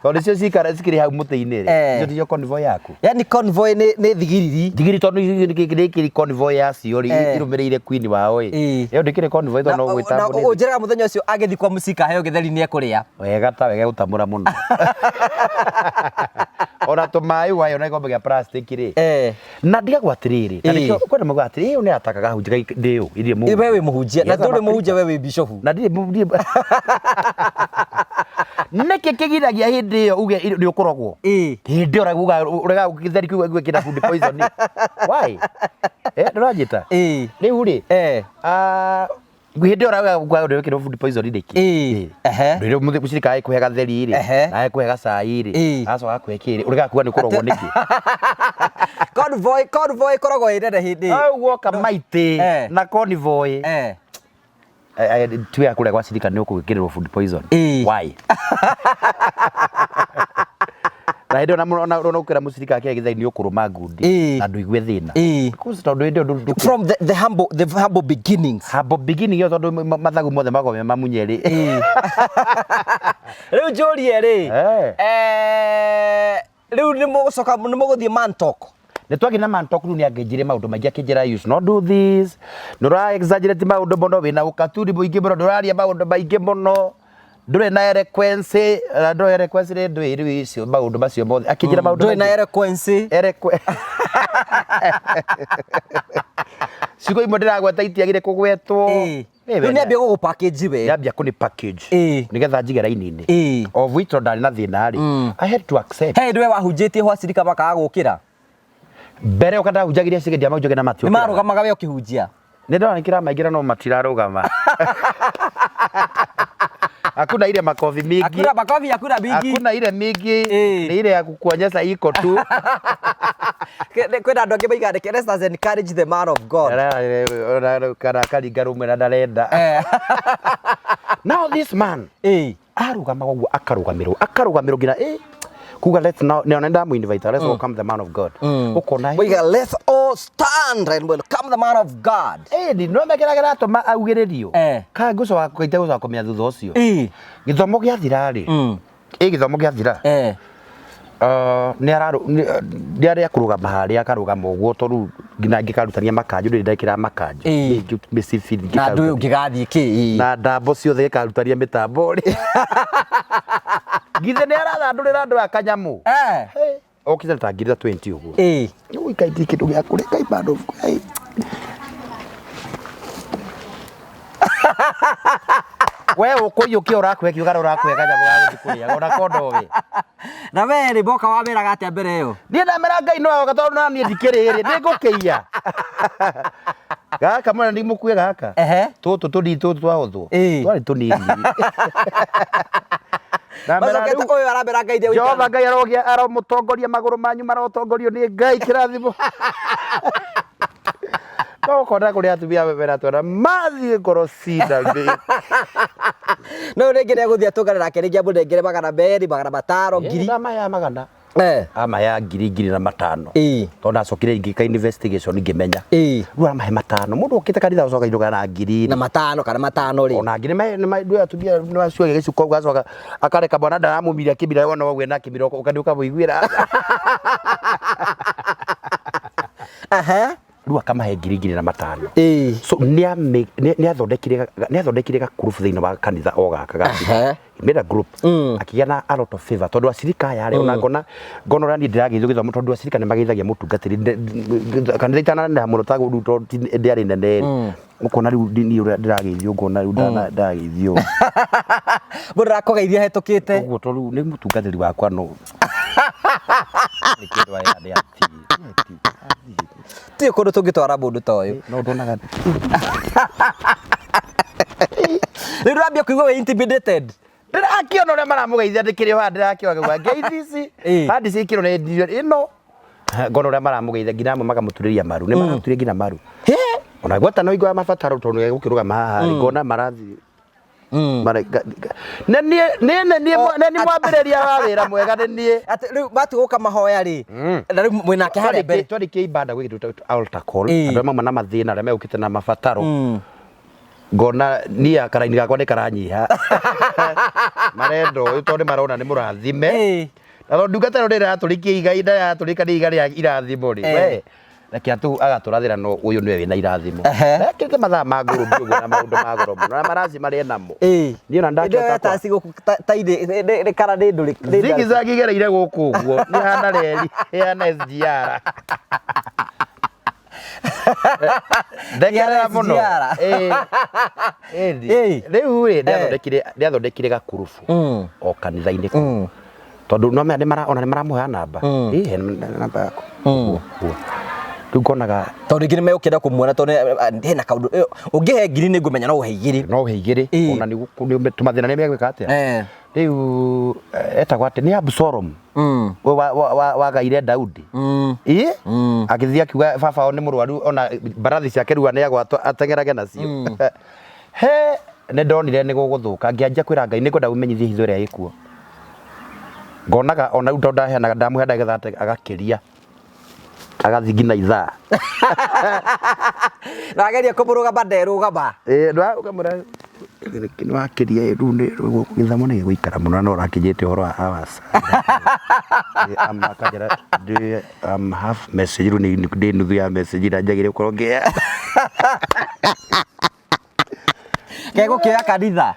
tondu cio cikara cikiri hau muti-ini ri ndio convoy yaku yani convoy ni thigiri tondu gikiri convoy yacio ri irumireire queen wao iyo ndikire convoy tondu no gwitambo ni unjira muthenya ucio agethi kwa musika heo githeri ni ekuria wega ta wega gutamura muno ona tumai wayo na gombe ya plastic ri na ndiga gwatiriri na nikio kwenda mugwatiri iyo ni atakaga hunjira ndio irie mu wewe muhunjia na nduri muhunjia wewe bishofu na ndiri neke kigiragia hindi iyo uge ni ukorogwo hindi urega githeri kiuga kina food poison why ndurajita riu ri hindi uraga gwa kina food poison ndiki riu muthe kushirika ai kuhega theri ri na kuhega cai ri acoka kwekiri urega kuga ni ukorogwo niki convoy korogwo irere hindi au woka maiti na convoy tuya kule kwa shirika ni ukugikirwo food poison why na ndio na ukira musirika ake githaini ukuruma ngundi na nduigwe thina because tondu ndio from the humble beginning yo tondu mathagu mothe magome mamunyeri riu njurie ri riu ni mugucoka ni muguthie Mantok netwagi na Mantok ni angejire maundu maingi akinjira you should not do this nura exaggerate maundu bono wina ukaturi muingi bono nduraria maundu maingi muno ndure na eloquence ndure eloquence ri ndu iri icio maundu macio mothe akinjira maundu ndure na eloquence siko imwe ndiragweta itiagire kugwetwo riu ni ambia gugu package we yambia kuni package nigetha njige raini-ini of which ndari na thina ri I had to accept ndwe wahunjitie hwa cirika bakaga gukira mbere ukanda hunjagiria cigedia maujoge na matio ni marugamaga we ukihunjia ni ndona nikira maingira no matirarugama hakuna ile makofi mingi hakuna mingi hakuna ile mingi ni ile ya kukuonyesha iko tu kwenda andu angi maigande let us encourage the man of God kana karinga rumwe na ndarenda now this man arugama guo akarugamirwo ngina kuga let's now nenda mu invite let's welcome the man of God ukona we got let's all stand and welcome the man of God ni no mekeragira atoma augiririo ka nguco wa kuita guco komia thutha ucio githomo gia thirari githomo gia thira ni araru ndiari akurugama hari akarugama uguo toru ngina ngikarutania makanju ndi ndekira makanju misifithi na ndu ngigathie ki na ndambo ciothe ikarutania mitambo ri githe ni arathandurira andu akanyamu okite ta ngiri 20 uguo ni ikaiti kindu gia kureka ibando we ukuyukia urakweki ugara urakweka nyamu ga gukuria ona kondo we na we ri boka wameraga atia mbere yo ni ndamera ngai no gatondu na ni ndikiriri ni ngukiia gaka mwana ni mukuye gaka tutu twahuthwo twari tunini Mazokete oyo arabera ngai de wikana Jehova ngai arogia aromutongoria maguru manyu marotongorio ni ngai kirathimo no kona kuri atumia wera twara mathi korosida ngi no regere guthia tugarira kirigia mundengere magana meri magana mataro ngiri ndama ya magana ama ya ngiri na matano tonda acokire ingika investigation ngimenya rua mahe matano mundu okite kanitha ucoka iruga na ngiri na matano kana matano ri ona ngiri mai ndu atumia no acio giciuko gacoka akareka bwana ndaramumiria kibira wona wagwe na kibira ukanduka buiguira rua kama he ngiri na matano so ni athondekire gakrufu thiini wa kanitha o gaka gaka made a group akigia na a lot of favor tondu acirika yare ona ngona rani ndirageithio githomo tondu acirika ni mageithagia mutungatiri kanitha itana na muno ta guruto ndiari nene ukona riu ni ndirageithio ngona riu ndageithio bura kogeithia hetukite uguo tondu ni mutungatiri wakwa no nikindu wa yade ati ti kundu tungitwara mundu ta uyu no ndonaga ni rambia kuigwa we intimidated ndirakiona uria maramugeithia ndikiri ho ndirakiona ngeithisi hadi cikiro ne ino ngona uria maramugeithia ngina amwe makamuturiria maru ni maraturiria ngina maru ona gwata no igwa mabataro tondu gukiruga maha ngona marathi neni mwambĩrĩria wa wĩra mwega nĩ rĩu matuguka mahoya rĩ na rĩu mwĩnake harĩa mbere twarikie ibanda gwĩkĩtwo altar call andũ mamwe na mathĩna arĩa megũkĩte na mabataro ngona niĩ karaini gakwa nĩ karanyiha marenda ũyũ tondũ marona nĩ mũrathime na ndungata ĩno ndĩratũrĩkia igai nda yatũrĩka nĩ iga rĩa irathimo rĩ we reke atu agaturathira no uyu niwe wina irathimo reke mathaa ma nguru nguo na maundu ma goro muno na maraci mari namo ni ona ndakĩota ta cigo ta ide kana nduri zigizagi gereire guku guo ni hana reri hana SGR ndekera muno riu ri ndiathondekire gakurubu o kanitha-inĩ kũu tondu no me ona maramuhe namba namba yako riu ngonaga tondu ingĩ nĩmegũkĩenda kũmuona tondu hena kaũndũ ũngĩhe ngiri nĩngũmenya no ũhe igĩrĩ ona nĩ tũmathĩna nĩmegwĩka atĩa riu etagwo atĩ nĩ Absalom wagaire Daudi agĩthiĩ akiuga baba wao nĩ mũrwaru ona mbarathi ciake rĩu nĩagwatwo ateng'erage nacio nĩ ndonire nĩ gũgũthũka ngĩanjia kwĩra Ngai nĩngwenda ũmenyithie hitho ĩrĩa ĩkuo ngonaga ona rĩu ndaheanaga ndamuhe ndagetha agakĩria agathi ngina ithaa nageria kũmũrũgama nderũgama ndũrarũgamĩra nĩ wakĩria rĩu gĩthamo nĩ gĩgũikara mũno na ũrakĩnjĩte ũhoro wa hours amakagera half message rĩu ndĩ nuthu ya message ĩrĩa njagĩrĩire gũkorwo ngĩya kegũkĩoya kanitha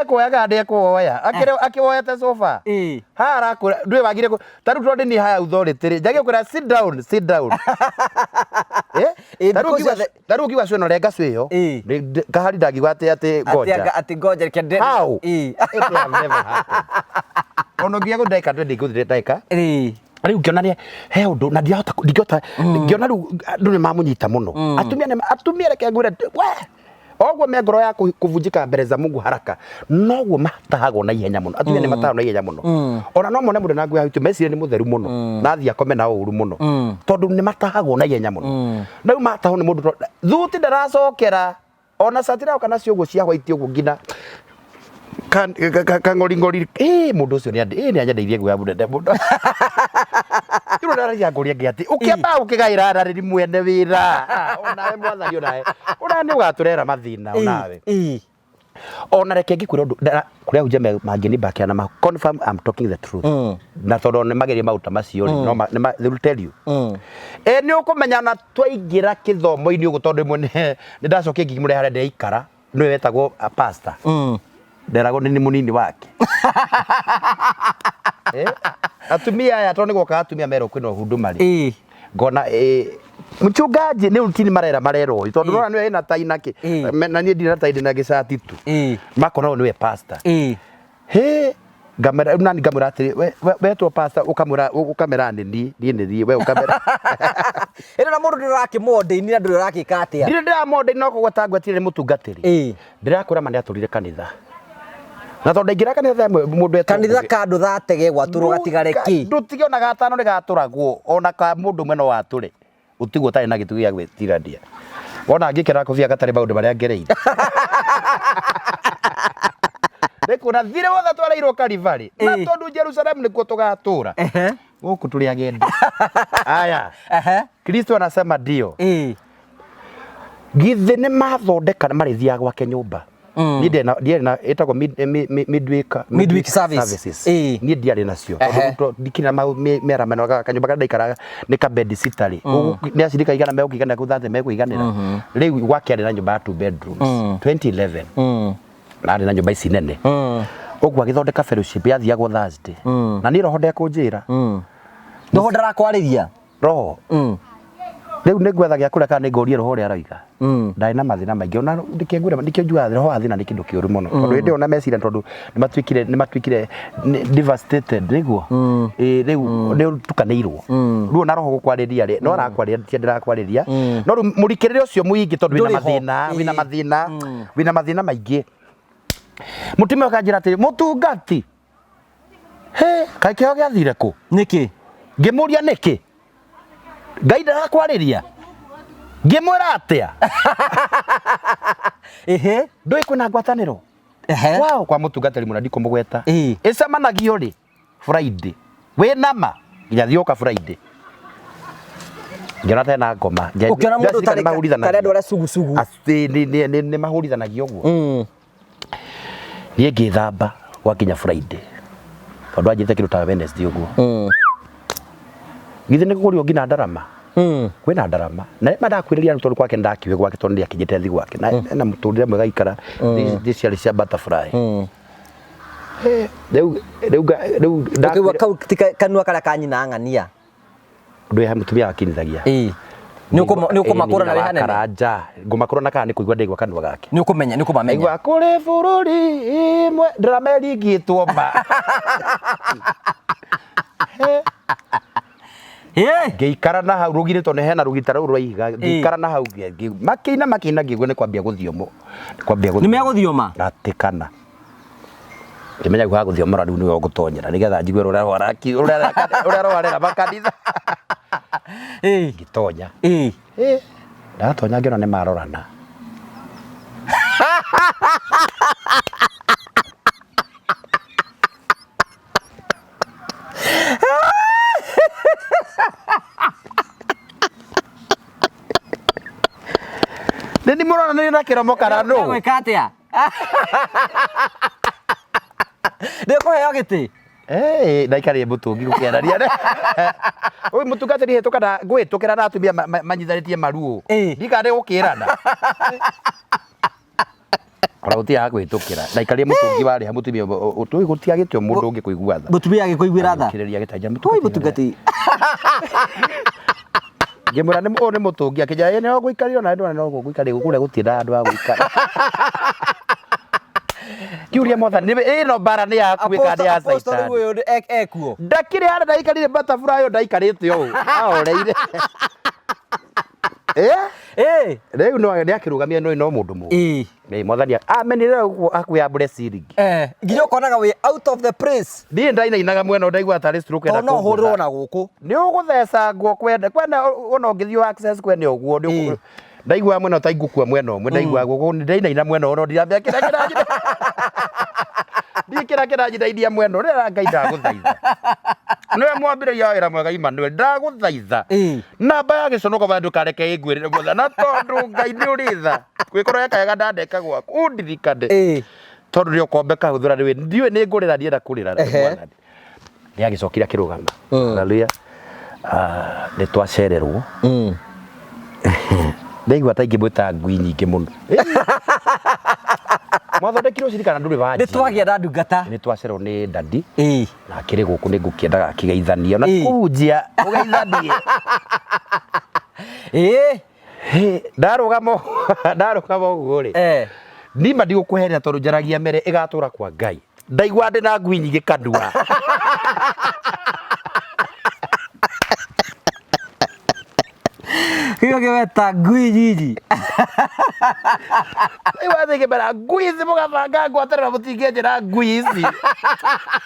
kuoyaga ndekuoya akĩwoyete sofa hara ndũĩ wagire tarĩu tondũ nĩ high authority njagĩrĩire kwĩra sit down tarĩu ũkiuga cuĩ norenga cuĩ ĩyo kahari ndangiuga atĩ ngoja how it will never happen ona nginya ndagĩka 20 ngũthire ndagĩka rĩu ngĩona he ũndũ na ndingĩhota ngĩona rĩu andũ nĩ mamũnyita mũno atumia reke ngwĩre ogwo me ngoro ya kuvunjika mbere za Mungu haraka nogwo matahagwo na ihenya muno atumia nĩ matahagwo na ihenya muno ona no mone mũndũ na ngwe haitu meciria nĩ mũtheru muno na thia kome na ũru muno tondu nĩ matahagwo na ihenya muno na rĩu matahwo nĩ mũndũ thuti ndaracokera ona satira kana cio ũguo cia white ũguo ngina kang'oring'ori mũndũ ũcio nĩ anyendeithie ngwe mũnene mũno rĩu ndaragia ngũria ngĩ atĩ ũkĩamba ũkĩgaĩra ararĩri mwene wĩra onawe mwathani onawe nĩ ũgatũrehera mathĩna onawe ona reke ngĩkwĩra ũndũ kũrĩa hunjia mangĩnimba na confirm I'm talking the truth na tondũ nĩ mageria maũndũ macio they will tell you nĩ ũkũmenya na twaingĩra kĩthomo-inĩ ũguo tondũ ĩmwe nĩ ndacokia ngĩmũrehe harĩa ndĩraikara nĩwe wetagwo pastor nderagwo nĩ mũnini wake atumia aya tondũ nĩ gwoka atumia merwo kwĩna ũhundu marĩ ngona mchungaji nĩ rutini marerwo tondũ nona nĩwe ĩna tai nake na niĩ ndirĩ na tai ndĩna gĩcati tu makona nĩwe pastor ngamera nani ngamwĩra atĩrĩ wetwo pastor ũkamera niĩ nĩ thiĩ we ũkamera ĩno na mũndũ ndĩrakĩmondeini na ndĩrakĩka atĩa ndirĩ ndĩramondeini no kũgweta ngwetirĩ nĩ mũtungatĩri ndĩrakũra ma nĩ atũrire kanitha na tondu ingĩra kanitha mũndũ kanitha kandũ thatege gwatũrwo gatigare ki ndutige ona gatano nĩ gatũragwo ona ka mũndũ mwena wa tũre ũtigwo ũtarĩ na gĩtugĩ gĩa gwĩtirania wona ngĩkĩra kũbia gatarĩ maũndũ marĩa ngereire nĩkuona thire wothe twareirwo Karivari na tondu Jerusalemu nĩkuo tũgatũra gũkũ tũrĩ agendi aya Kristo anasema ndio githĩ nĩ mathondeka marĩthiaga gwake nyũmba niĩ na ĩtagwo midweek services niĩ ndiarĩ nacio ndikĩra mera mena kanyũmba karĩa ndaikaraga nĩ ka bed sitter nĩ acirika igana megũkĩigana kũu thathe megũiganĩra rĩu gwake arĩ na nyũmba ya 2 bedrooms 2011 na arĩ na nyũmba ici nene ũguo agĩthondeka fellowship yathiagwo Thursday na niĩ roho ndekũnjĩra roho ndarakwarĩria roho rĩu nĩ gwetha gĩa kũrĩa kana nĩ ngorie roho ũrĩa aroiga ndarĩ na mathĩna maingĩ ona ndikĩngwĩra njugaga roho wa thĩna nĩ kĩndũ kĩũru mũno tondũ hĩndĩ ĩyo na meciria tondũ nĩ matuĩkire devastated nĩguo rĩu nĩ ũtukanĩirwo rĩu ona roho gũkwarĩria no arakwarĩria ndĩrakwarĩria no rĩu mũrikĩrĩre ũcio mũingĩ tondũ wĩna mathĩna maingĩ mũtumia akanjĩra atĩrĩ mũtungati kaĩ kĩo gĩathire kũ nĩkĩ ngĩmũria nĩkĩ Ngai ndarakwarĩria ngĩmwĩra atĩa ndũĩ kwĩna ngwatanĩro wao kwa mũtungatĩri mũna ndikũmũgweta ĩcemanagio rĩ Friday wĩnama nginya thioka Friday ngĩona tena ngoma ũkĩona mũndũ tarĩ karĩa andũ arĩa sugusugu nĩ mahũrithanagio ũguo niĩ ngĩthamba gwakinya Friday tondũ anjĩte kĩndũ ta Wednesday ũguo githĩ nĩ kũgũrio ngina ndarama kwina ndarama na madakwiriria tondu kwake ndakiwe gwake tondu ndiakinyite thi gwake na muturire mwega ikara thiciari cia butterfly rĩu kanua karia kanyina ng'ania ndå ya mutumia wakinithagia nä å kå makå rana wä hanene karanja ngå makå rana kana nä kå igua ndaigua kanua gake nä å kå menya nä å kå mamenya igua kå rä bå rå ri imwe ndärameringä two mba ngĩikara na hau rũgiri tondũ hena rũgita rũu rwa ihiga ngĩikara na hau makĩina ngĩiguua nĩ kwambia gũthioma nĩ megũthioma ratĩkana ngĩmenya gwa gũthiomora rĩu nĩwe ngũtonyera nĩgetha njigue ũrĩa rwarera makanitha ngĩtonya ndatonya ngĩona nĩ marorana nĩ mũrona nĩ na kĩromo karano gwĩka atĩa nĩ ũkũheo gĩtĩ ndaikarire mũtũngi gũkĩararia ũyũ mũtungatĩri hĩtũka ngwĩtũkĩra na atumia manyithanĩtie maruo ndikande gũkĩrana ona gũtiaga kwĩtũkĩra ndaikarire mũtũngi warĩha mũtumia ũtũĩ gũtiagĩte mũndũ ũngĩ kũigua tha mũtumia agĩkũiguĩra tha kĩrĩria gĩtanja mũtungatĩri ngĩmwĩra ũyũ nĩ mũtũngi akĩnjĩra nĩ gũikarire ona ndona no gũikarire gũkũrĩa gũtirĩ andũ a gũikara kiuria mwathani ĩno mbara nĩ yaku ĩkandĩ ya caitani ũyũ ekuo ndakĩrĩ harĩa ndaikarire butterfly ũyũ ndaikarĩte ũũ ahoreire rĩu nĩ akĩrũgamia no mũndũ mũũgĩ mwathani amenire ũguo akuya ciringi nginya ũkonaga wĩ out of the place niĩ ndainainaga mwena ndaigua tarĩ stroke no hũrwo na gũkũ nĩ ũgũthecangwo kwenda ona ũngĩthiĩ access kwene ũguo ndaigua mwena ta ingũkua mwena ũmwe ndaigua gũkũ ndainaina mwena ũno ndiramenya kĩrĩa kĩranjĩra ndikĩra kĩranjĩrainia mwena ũrĩa Ngai ndagũthaitha nĩwe mwambĩrĩria wa wĩra mwega Emmanuel ndagũthaitha namba ya gĩconoko bado ndũkareke ĩngwĩrĩre mothe na tondũ Ngai nĩ ũrĩ tha gwĩkorwo yakayega ndandeka gwaku ũndirikane tondũ nĩ ũkombeka hũthĩra rĩu ndiũĩ nĩ ngũrĩra ndienda kũrĩra mwathani nĩ agĩcokire akĩrũgama haleluya nĩ twacererwo ndaigua ta ingĩmwĩta ngui nyingĩ mũno mwathondekirwo cirikana ndũrĩ wanji nĩ twagĩa na ndungata nĩ twacererwo nĩ dadi na akĩrĩ gũkũ nĩ ngũkĩendaga akĩgeithania na kũnjia ũgeithanie ndarũgama ũguo rĩ nima ndigũkũherera tondũ njaragia mere ĩgatũra kwa Ngai ndaigua ndĩ na ngui nyingĩ kanua hiyo kĩweta ngui nyinyi wathĩke mbera ngui ici mũgabanga ngwatanĩra mũtingĩenjera ngui ici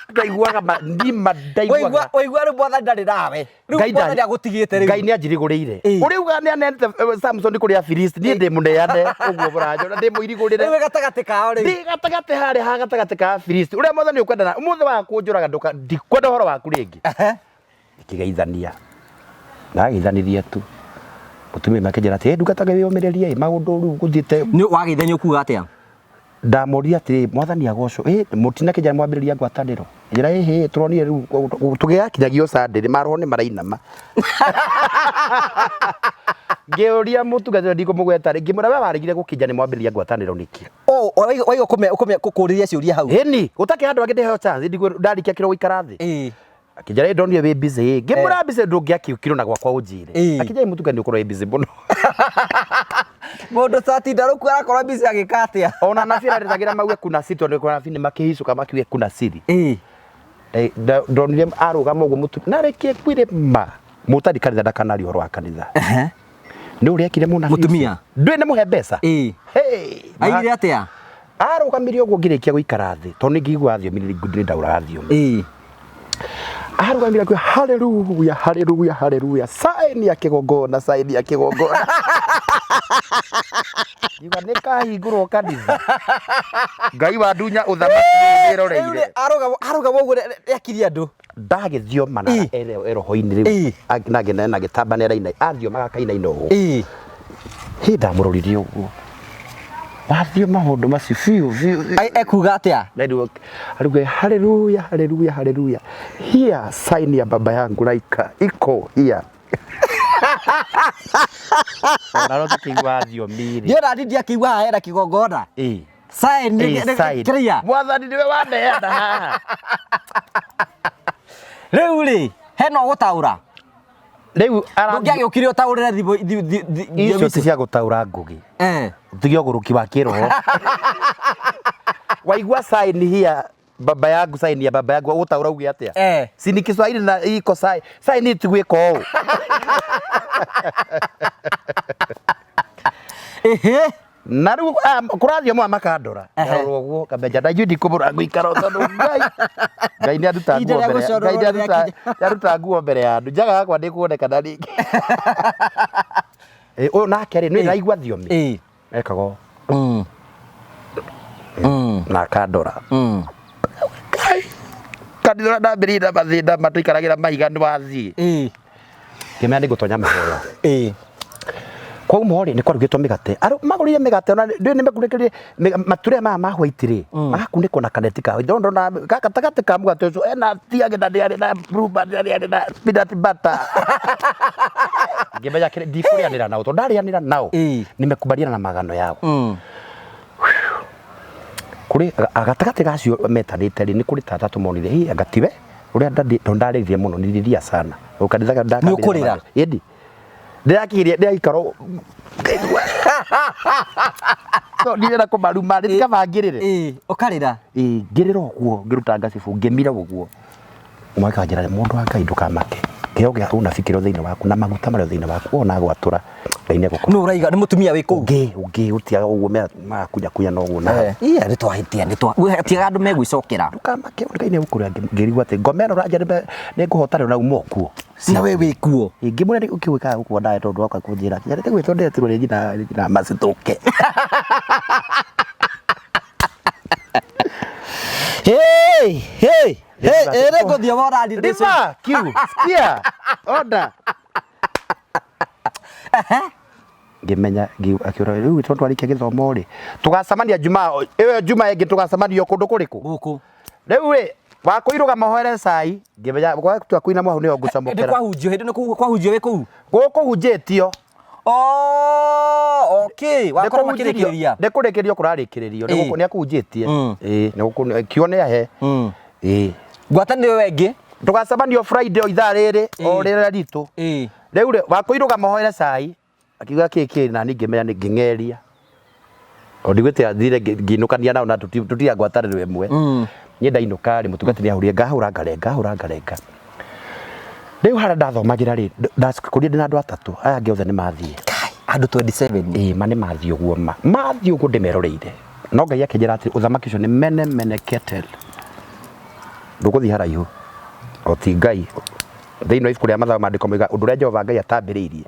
ndaiguaga ndima ndaiguaga waigua rĩu mwathani ndarĩ nawe rĩu mwathani agũtigĩte rĩu Ngai nĩ anjirigũrĩire ũrĩuga nĩ anete Samson kũrĩ Afilisti niĩ ndĩ mũneane ũguo mũranjũ na ndĩ mũirigũrĩre rĩu gatagatĩ kao rĩu ndĩ gatagatĩ harĩa ha gatagatĩ ka Afilisti ũrĩa mwathani ũkwendana ũmũthĩ wa kũnjũraga ndikwenda ũhoro waku rĩngĩ ikĩgeithania ndageithanirie tu mutumia makĩnjĩra atĩ ndungataga wĩyũmĩrĩrie maũndũ rĩu gũthiĩte nĩ wageithania ũkuga atĩa ndamoria atĩ mwathani agocwo mũtina kĩnjĩra mwambĩrĩria ngwatanĩro njĩra tũronire rĩu tũgĩakinyagio Sunday maroho nĩ marainama ngĩũria mũtungatĩri ndikũmũgweta rĩngĩ mũra we waregire gũkinya nĩ mwambĩrĩria ngwatanĩro nĩkĩ waiga kũkũrĩria ciũria hau ĩni gũtakĩ handũ angĩ ndĩheo chance ndarĩkia kĩro gũikara thĩ akĩnjĩra ndonire wĩ busy ngĩmũra busy ndũngĩakĩũkirwo na gwakwa ũnjĩre akĩnjĩra mũtungani ũkorwo wĩ busy mũno mũndũ satinda rũku arakorwo busy agĩka atĩa ona nabii ararĩragĩra mauge kuna siri tondũ nabii nĩ makĩhicũka makiuge kuna siri ndonire arũgama ũguo mũtumia na rĩkie kwĩrĩma mũtari kanitha ndakanaria ũhoro wa kanitha nĩ ũrĩa ekire mũtumia ndũĩ nĩ mũhe mbeca aigire atĩa arũgamire ũguo ngĩrĩkia gũikara thĩ tondũ nĩ ngĩigua thiomi nĩ ndauraga thiomi arũgamire kwa haleluya haleluya haleluya saini ya kĩgongona saini ya kĩgongona iga nĩ kahingũrwo kanitha Ngai wa ndunya ũthamaki nĩroreire arũgama ũguo ekirie andũ ndagĩthioma na eroho-inĩ rĩu na gĩtamba nĩ araina athiomaga akainaina ũguo ndamũrorire ũguo wathio maũndũ macio biũ ekuga atĩa aruge haleluya haleluya haleluya here sign ya baba yangu laika iko here Ona tukigwa thiomi Ndio ndindi akiuga hera kigongona. Sign clear. Mwathani niwe waneana haha. Rĩu rĩ, hena gũtaũra. Rĩu ndũngĩagĩũkire ũtaũrĩre icio ti cia gũtaũra ngũgĩ. Utige ũgũrũki wa kĩroho. Waigua sign here baba yangu, sign ya baba yangu gũtaũra uge atĩa? Si ni Kiswahili na iko sign. Sign ni tigwĩka ũũ. Na rĩu kũrathio mwa makandora ndarorwo ũguo kabeja ndaigua ndikũmũra ngũikara tondũ Ngai nĩ aruta nguo mbere ya andũ njaga yakwa ndĩkuonekana rĩngĩ. Ũyũ nake rĩ nĩ ndaigua thiomi ekago na akandora kandora ndambĩrĩirie na mathĩna matũikaragĩra mahiga nĩwathiĩ ngĩmenya nĩ ngũtonya mahoya. Kwa mori ni kwarugitwo migate magurire migate ona ndi ni mekunĩkĩrie mature maya ma white rĩ magakunĩkwo na kaneti ka ndondo na gatagatĩ ka mugate ũcio ena thiage na ndĩarĩ na blueband ndĩarĩ na peanut butter ngĩmenya kĩrĩ ndikũrĩanĩra nao tondũ ndarĩanĩra nao nimekubaliana na magano yao. Kuri gatagatĩ gacio metanĩte rĩ nĩ kũrĩ tata tũmonire agatiwe ũrĩa ndarĩithia mũno nĩrĩria sana ũkanithaga ndakũrĩra ĩndi ndĩrakirie ndĩraikaro so ndĩrenda kũmaruma ndĩkabangĩrĩre ũkarĩra ngĩrĩra ũguo ngĩruta ngacibu ngĩmira ũguo mwaka njĩra mũndũ wa Ngai ndũkamake kĩo gĩa unafikĩrwo thĩinĩ waku na maguta marĩ thĩinĩ waku ona gwatũra Ngai nĩ gũkũ nĩ ũraiga nĩ mũtumia wĩ kũu ũngĩ ũtiaga ũguo makunya no ũguo na nĩ twahĩtia tiaga andũ megwĩcokera ndũkamake Ngai nĩ gũkũrĩa ngĩrigua atĩ ngomero ranja nĩ ngũhotana na umo kuo na we wĩ kuo ngĩmũrĩa ũkĩwĩkaga gũkũ ndae tondũ waka kũnjĩra nyarĩte gwĩtwo ndetirwo rĩ na macitũke. Ere ngũthiĩ worandi Riva, kiu, sikia, order. Ngĩmenya akĩora rĩu tondũ twarĩkia gĩthomo rĩ tũgacemania Jumaa ĩyo Jumaa ĩngĩ tũgacemania kũndũ kũrĩkũ gũkũ rĩu rĩ wakũirũga mahoere cai ngĩmenya gwatua kuina mwahu nĩyo ngũcamũkĩra kwahunjio hĩndĩ nĩ kwahunjio wĩ kũu gũkũhunjĩtio. Okay wakorwo makĩrĩkĩrĩria ndĩkũrĩkĩrio kũrarĩkĩrĩrio nĩ akũhunjĩtie nĩ kĩo nĩ ahe ngwatanĩro wengĩ tũgacemanio Friday o ithaa rĩrĩ o rĩrĩa ritũ rĩu rĩ wakũirũga mahoere cai akiuga kĩkĩ na niĩ ngĩmenya nĩ ngĩng'eria o ndigwĩte athire ngĩinũkania nao na tũtia ngwatanĩro ĩmwe niĩ ndainũka rĩ mũtungatĩri ahũrire ngahũra ngarenga rĩu harĩa ndathomagĩra rĩ ndakũrire ndĩ na andũ atatũ aya angĩ othe nĩ mathiĩ andũ 27 ma nĩ mathiĩ ũguo mathiĩ ũguo ndĩmeroreire no Ngai akĩnjĩra atĩ ũthamaki ũcio nĩ mene kettle ndũgũthiĩ haraihu o ti Ngai thĩinĩ wa ibuku rĩa Mathayo maandĩko moiga ũndũ ũrĩa Jehova Ngai atambĩrĩirie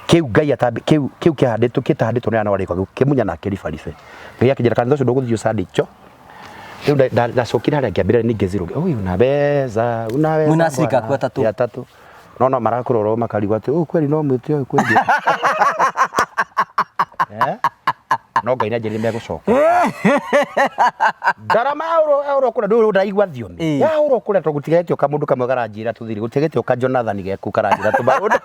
kĩu Ngai kĩu kĩtahandĩtwo nĩ ana warĩko kĩmunya na kĩribaribe Ngai akĩnjĩra kanitha ũcio ndũgũthiĩ ũcandicho rĩu ndacokire harĩa ngĩambĩrĩria ningĩ zero unaweza munasirika kwa tatu no marakũrorwo makarigwo atĩ kweli no mwĩtĩ ũyũ kweli no Ngai nĩanjĩrire megũcoka ndarama yaũrwo kũrĩa ndũrĩ ndaigua thiomi yaũrwo kũrĩa tondũ gũtigetio kamũndũ kamwe karanjĩra tũthiri gũtigetio ka Jonathan geku karanjĩra tũmaũndũ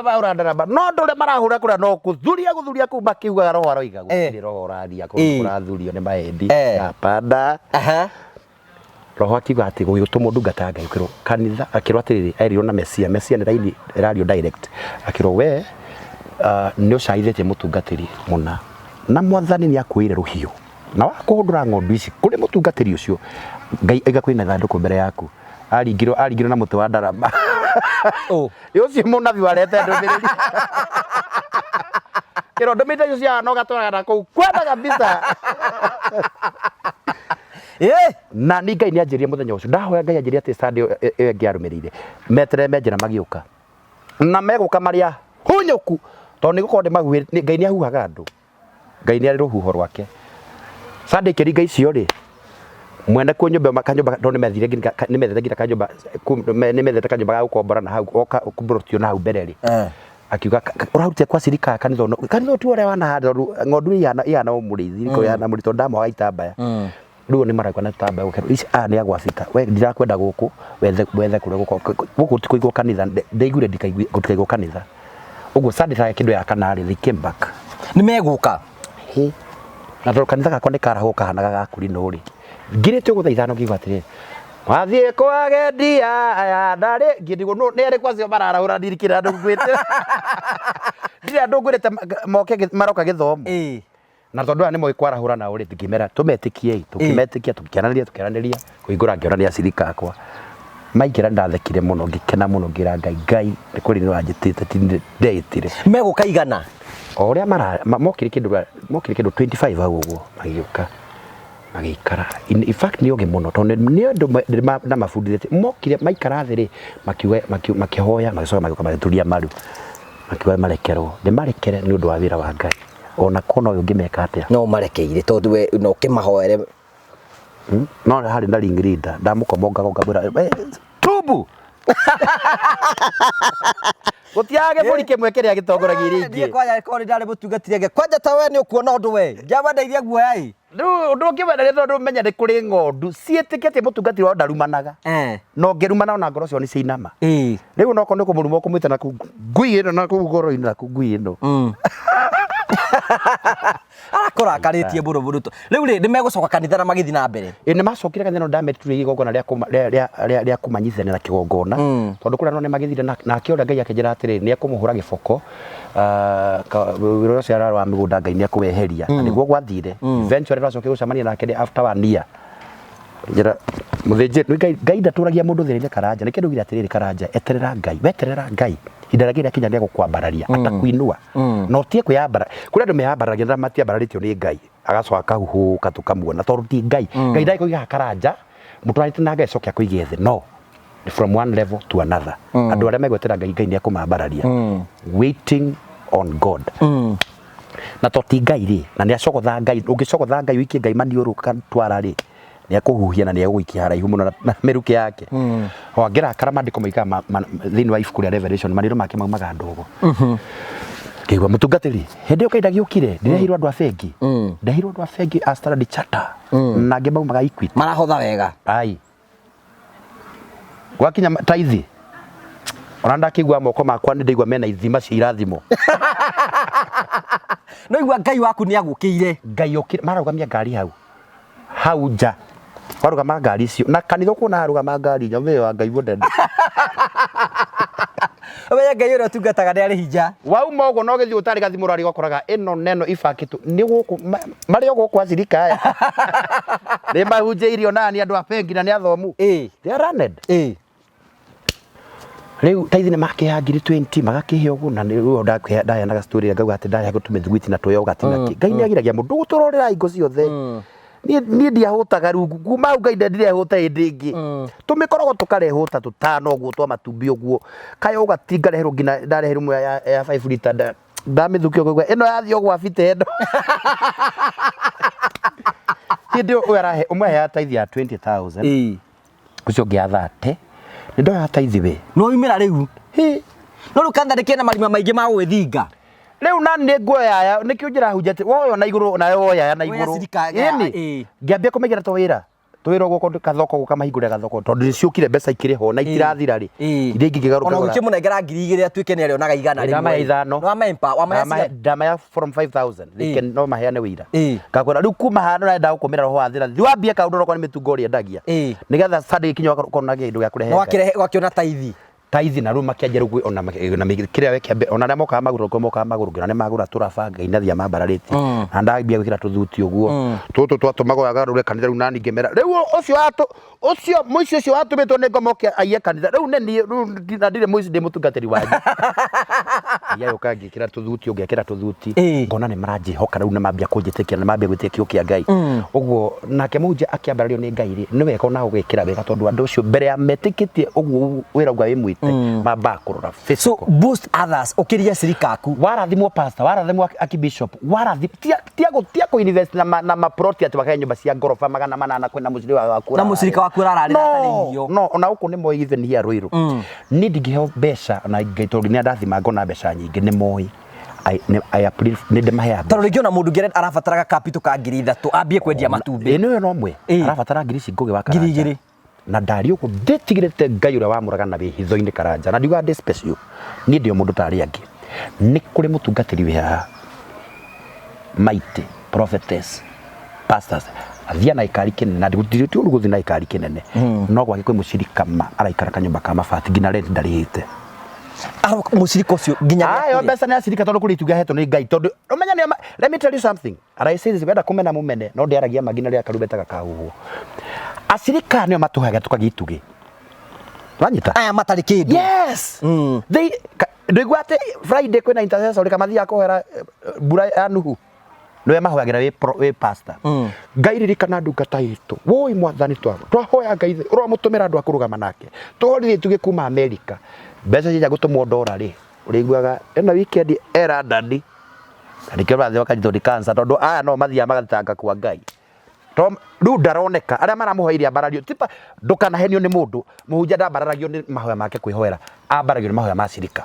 aũra ndarama no ndũrĩ marahũra kũrĩa no gũthuria kũu makiugaga roho aroiga gũtirĩ roho ũraria kũrathurio nĩ mahendi apanda roho akiuga atĩ gũgĩtũmwo ndungata Ngai kĩrwo kanitha akĩrwo atĩrĩrĩ erirwo na Mesia nĩ raini radio direct akĩrwo we nĩ ũcaithĩtie mũtungatĩri mũna na Mwathani nĩ akuĩire rũhiũ na wakũhũndũra ng'ondu ici kũrĩ mũtungatĩri ũcio Ngai aiga kwĩna ithandũkũ mbere yaku aringirwo na mũtĩ wa ndarama ũcio mũnabi warete ndũmĩrĩri kĩro ndũmĩrĩri ũcio cia no gatwaraga kũu kwenda kabisa na nĩ Ngai nĩanjĩrire mũthenya ũcio ndahoya Ngai anjĩrire atĩ Sunday ĩyo ĩngĩarũmĩrĩire metere menjera magĩũka na megũka marĩa hunyũku tondũ nĩ gũkorwo ndĩmahuhĩrĩte Ngai nĩahuhaga andũ Ngai nĩarĩ rũhuho rwake Sunday kĩringa icio rĩ mwene kwa nyũmba kanyũmba tondũ nĩmethete nginya kanyũmba nĩmethete kanyũmba ga gũkombora na hau kũmburutio na hau mbere rĩ akiuga ũrarutire kwa sirika kanitha tu ũrĩa wanahanda ng'ondu ihana ũmũrĩithi niko yana mũrito ndamwaga itambaya riu ni maraikwa na tamba gukero ici ni agwacita we ndirakwenda guku wethe kure guku tikuigwo kanitha ndeigure ndikaigwo kanitha uguo Sunday kindu ya kanari they came back ni meguka na ndo kanitha gakwa ni karahuka hanaga gakuri no ri ngirite guthaithano ngiuga atiri wathie kwagendia aya ndari ngidigo no ni ari kwacio mararahura ndirikira andu gwitira ndira andu ngwirite moke maroka githomo na tondu aya ni moe kwarahura na uri ngimera tumetikie tukimetikia tukiananiria kuigura ngiona ni acirika akwa maikira ndathekire muno ngikena muno ngira ngai ni kuri ni wanjitite ti ndeitire meguka igana oria mokire kindu 25 hau uguo magiuka magikara in fact ni oge muno tondu ni andu na mafundithite mokire maikara thiri makihoya magicoka magiuka magituria maru makiwa marekerwo ni marekere ni undu wa wira wa ngai ona kono uyu ngimeka atia no marekeire tondu we no kimahoere no hari na ringrinda ndamukomonga ngabura tubu gutiage muri kimwe kiria gitongoragia iringi ndiye kwaja kori ndari mutungatirege kwanja ta we ni ukuona undu we ngiabandeithia guoyai ndu ngibendere tondu menya ni kuri ngondu ciitikete mutungatiri wa ndarumanaga no ngirumana ona ngoro cio ni ciinama riu no kono kumurumo kumwita na ngui ino na kugoro ino na ngui ino arakũrakaritie mũno to rĩu rĩ nĩmegũcoka kanitha na magithi na mbere nĩ macokire kanitha no ndametire igongona rĩa kũmanyithania na kĩgongona tondũ kũrĩa no nĩ magithire nake ũrĩa Ngai akĩnjĩra atĩrĩ nĩ ekũmũhũra gĩboko wĩra ũcio ararĩ wa mĩgũnda Ngai nĩ ekũweheria na nĩguo gwathire eventually twacokire gũcemania nake after 1 year njĩra mũthĩnjĩri Ngai ndatũragia mũndũ thĩrĩ-inĩ Karanja nĩ kĩndũ gĩra atĩrĩrĩ Karanja eterera Ngai weterera Ngai ihinda rĩrĩa kinya nĩ gũkwambararia atakuinua no tie kwĩyambara kũrĩa andũ meyambaragia na matiambararĩtio nĩ Ngai agacoka kahuhũka tũkamuona tondũ ti Ngai Ngai ndagĩkũiga Karanja mũtwarĩte na Ngai acoke akũige thĩ no from one level to another andũ arĩa megwetera Ngai Ngai nĩ ekũmambararia waiting on God na to ti Ngai rĩ na nĩ acogotha Ngai ũngĩcogotha Ngai wikie Ngai maniũrũka twara rĩ nĩ ekũhuhia na nĩ egũikia haraihu mũno na mĩrukĩ yake angĩrakara mandĩko maika thĩinĩ wa ibuku rĩa Revelation manĩro make maumaga ndogo ngĩigua mũtungatĩri hĩndĩ ĩyo Ngai ndagĩũkire ndĩrehirwo andũ a bengi ndehirwo andũ a bengi a Standard Chartered na angĩ maumaga Equity marahotha wega ai gwakinya taithi ona ndakĩigua moko makwa nĩ ndaigua mena ithima cia irathimo no igua Ngai waku nĩ agũkĩire Ngai ũkire maraugamia ngari hau nja warugama ngari icio na kanitha kuona harugama ngari nyawe wa Ngai wothe we Ngai ũrĩa tungataga nĩ arĩ hinya wauma ũguo no gĩthiĩ ũtarĩ gathimũ rarĩ gokoraga ĩno neno ibakitu nĩ gũkũ marĩ gũkũ acirika aya nĩ mahunjĩirio nani andũ a bengi na nĩ athomu they are running rĩu taithi nĩ makĩha ngiri 20 magakĩhe ũguo na rĩu ndaheanaga story ngauga atĩ ndahe gũtũme thugwiti na tũyoga tinaki Ngai nĩ agiragia mũndũ gũtũrorera ingo ciothe niĩ ndiahũtaga rungu kuma hau Ngai ndirehũta hĩndĩ ĩngĩ tũmĩkorogo tũkarehũta tũtano ũguo twa matumbĩ ũguo kayoga tingareherwo nginya ndareherwo imwe ya 5 liter ndamĩthukio kũigua ĩno yathiĩ ũguo abite endo hĩndĩ ũyũ arahe ũmwe aheaga taithi ya 20,000 ũcio ũngĩ ya 30 nĩ ndoya taithi we no umĩra rĩu no rĩu kanitha nĩkĩna marima maingĩ ma gwĩthinga rĩu na nĩ nguoya nĩkĩo njĩrahunjia atĩ woyo na igũrũ na woya na igũrũ ĩni ngĩambia kũmenyera tũwĩra gũkũ gathoko gũka mahingũre gathoko tondũ nĩciũkire mbeca ikĩrĩ ho na itirathira rĩ iria ingĩ ngĩgarũka ona ũkĩmũnengera 2,000 atuĩke nĩ arĩonaga igana rĩmwe ndamaya from 5,000 no maheane wĩira ngakwĩra rĩu kuma haha nĩũrenda gũkũmĩra roho wa thĩra thiĩ wambie kaũndũ okorwo nĩ mĩtungo ũrĩa endagia nĩgetha Sunday ikinya ũkorwo na kĩndũ gĩa kũrehe wakĩona taithi taithi na rĩu makĩanjia rĩu ona kĩrĩa wekĩambe ona arĩa mokaga magũrũ ngĩona nĩ magũra tũrabanga inathia mambararĩtie na ndambia gwĩkĩra tũthuti ũguo tũtũ twatũmagwo agarũre kanitha rĩu nani ngĩmera rĩu ũcio mũici ũcio watũmĩtwo nĩ ngomoke aiye kanitha rĩu nĩ na ndirĩ mũici ndĩ mũtungatĩri wanyu aiya ũka ngĩkĩra tũthuti ũngĩkĩra tũthuti ngona nĩ maranjĩhoka rĩu nĩ mambia kũnjĩtĩkia nĩ mambia gwĩtĩkia kĩo kĩa Ngai ũguo nake mũhunjia akĩambarario nĩ Ngai rĩ nĩ wega ona gũgĩkĩra wega tondũ andũ ũcio mbere ya metĩkĩtie ũguo wĩra ũgwa wĩ mamba kũrora Facebook so boost others ũkĩria cirika aku warathimwo pastor warathimwo akibishop tia ku invest na maproti ati wakae nyumba cia ngorofa 800 kwenda mũciri wa kura na mũcirika waku arararĩra atarĩ irio no ona ũkũ nĩ moĩ even here Ruiru nĩ ndingĩheo mbeca na ngaitũrwo nĩ ndathima ngona mbeca nyingĩ nĩ moĩ I approve nä ndä mahe Tondå rä ngä ona må ndå ngä arabataraga kapito ka 3,000 ambie kwendia matumbä nä yo nomwe arabatara ngiri ici ngå gä wa ngiri igä na ndari å gå ndä tigä rä te Ngai å rä a wamå na wä hitho-inä Karanja na ndiuga ndä special niä ndä o må ndå tarä angä nä kå rä må tungatä wä haha Mighty prophetess pastors athia na ikari kinene na ndigutire ti uru guthi na ikari kinene no gwake kwi mucirika araikara kanyumba ka mabati nginya rent ndarihite mucirika ucio nginya ayo mbeca nä acirika tondå kå rä ituga hetwo nä Ngai tondå umenya nä let me tell you something and I say this wenda kumena mumene no ndiaragia magina rä akarumbetaga kahuhwo acirika nä o matå haga tå kagä itugä wanyita aya matarä kä ndå yes they ndiguo atä Friday kwä na intercessor kamathia kåhera mbura ya nuhu nä mahoyagä wä pastor Ngai ririkana ndungata itå woi mwathani twahoya Ngai å rå må tå mä ra andå a kå rå gama nake tåhorithie tugä kuma Amerika mbeca cia gå tå mo ndora rä å rä iguaga ena weekend era ndani nä kä rathä wakanyitwo nä cancer tondå aya no mathiaga magathitanga kwa Ngai rä u ndaroneka arä a maramåhoirie ambarario tipa ndå kanahenio nä må ndå må hunjia ndambararagio nä mahoya make kwä hoera ambaragio nä mahoya ma cirika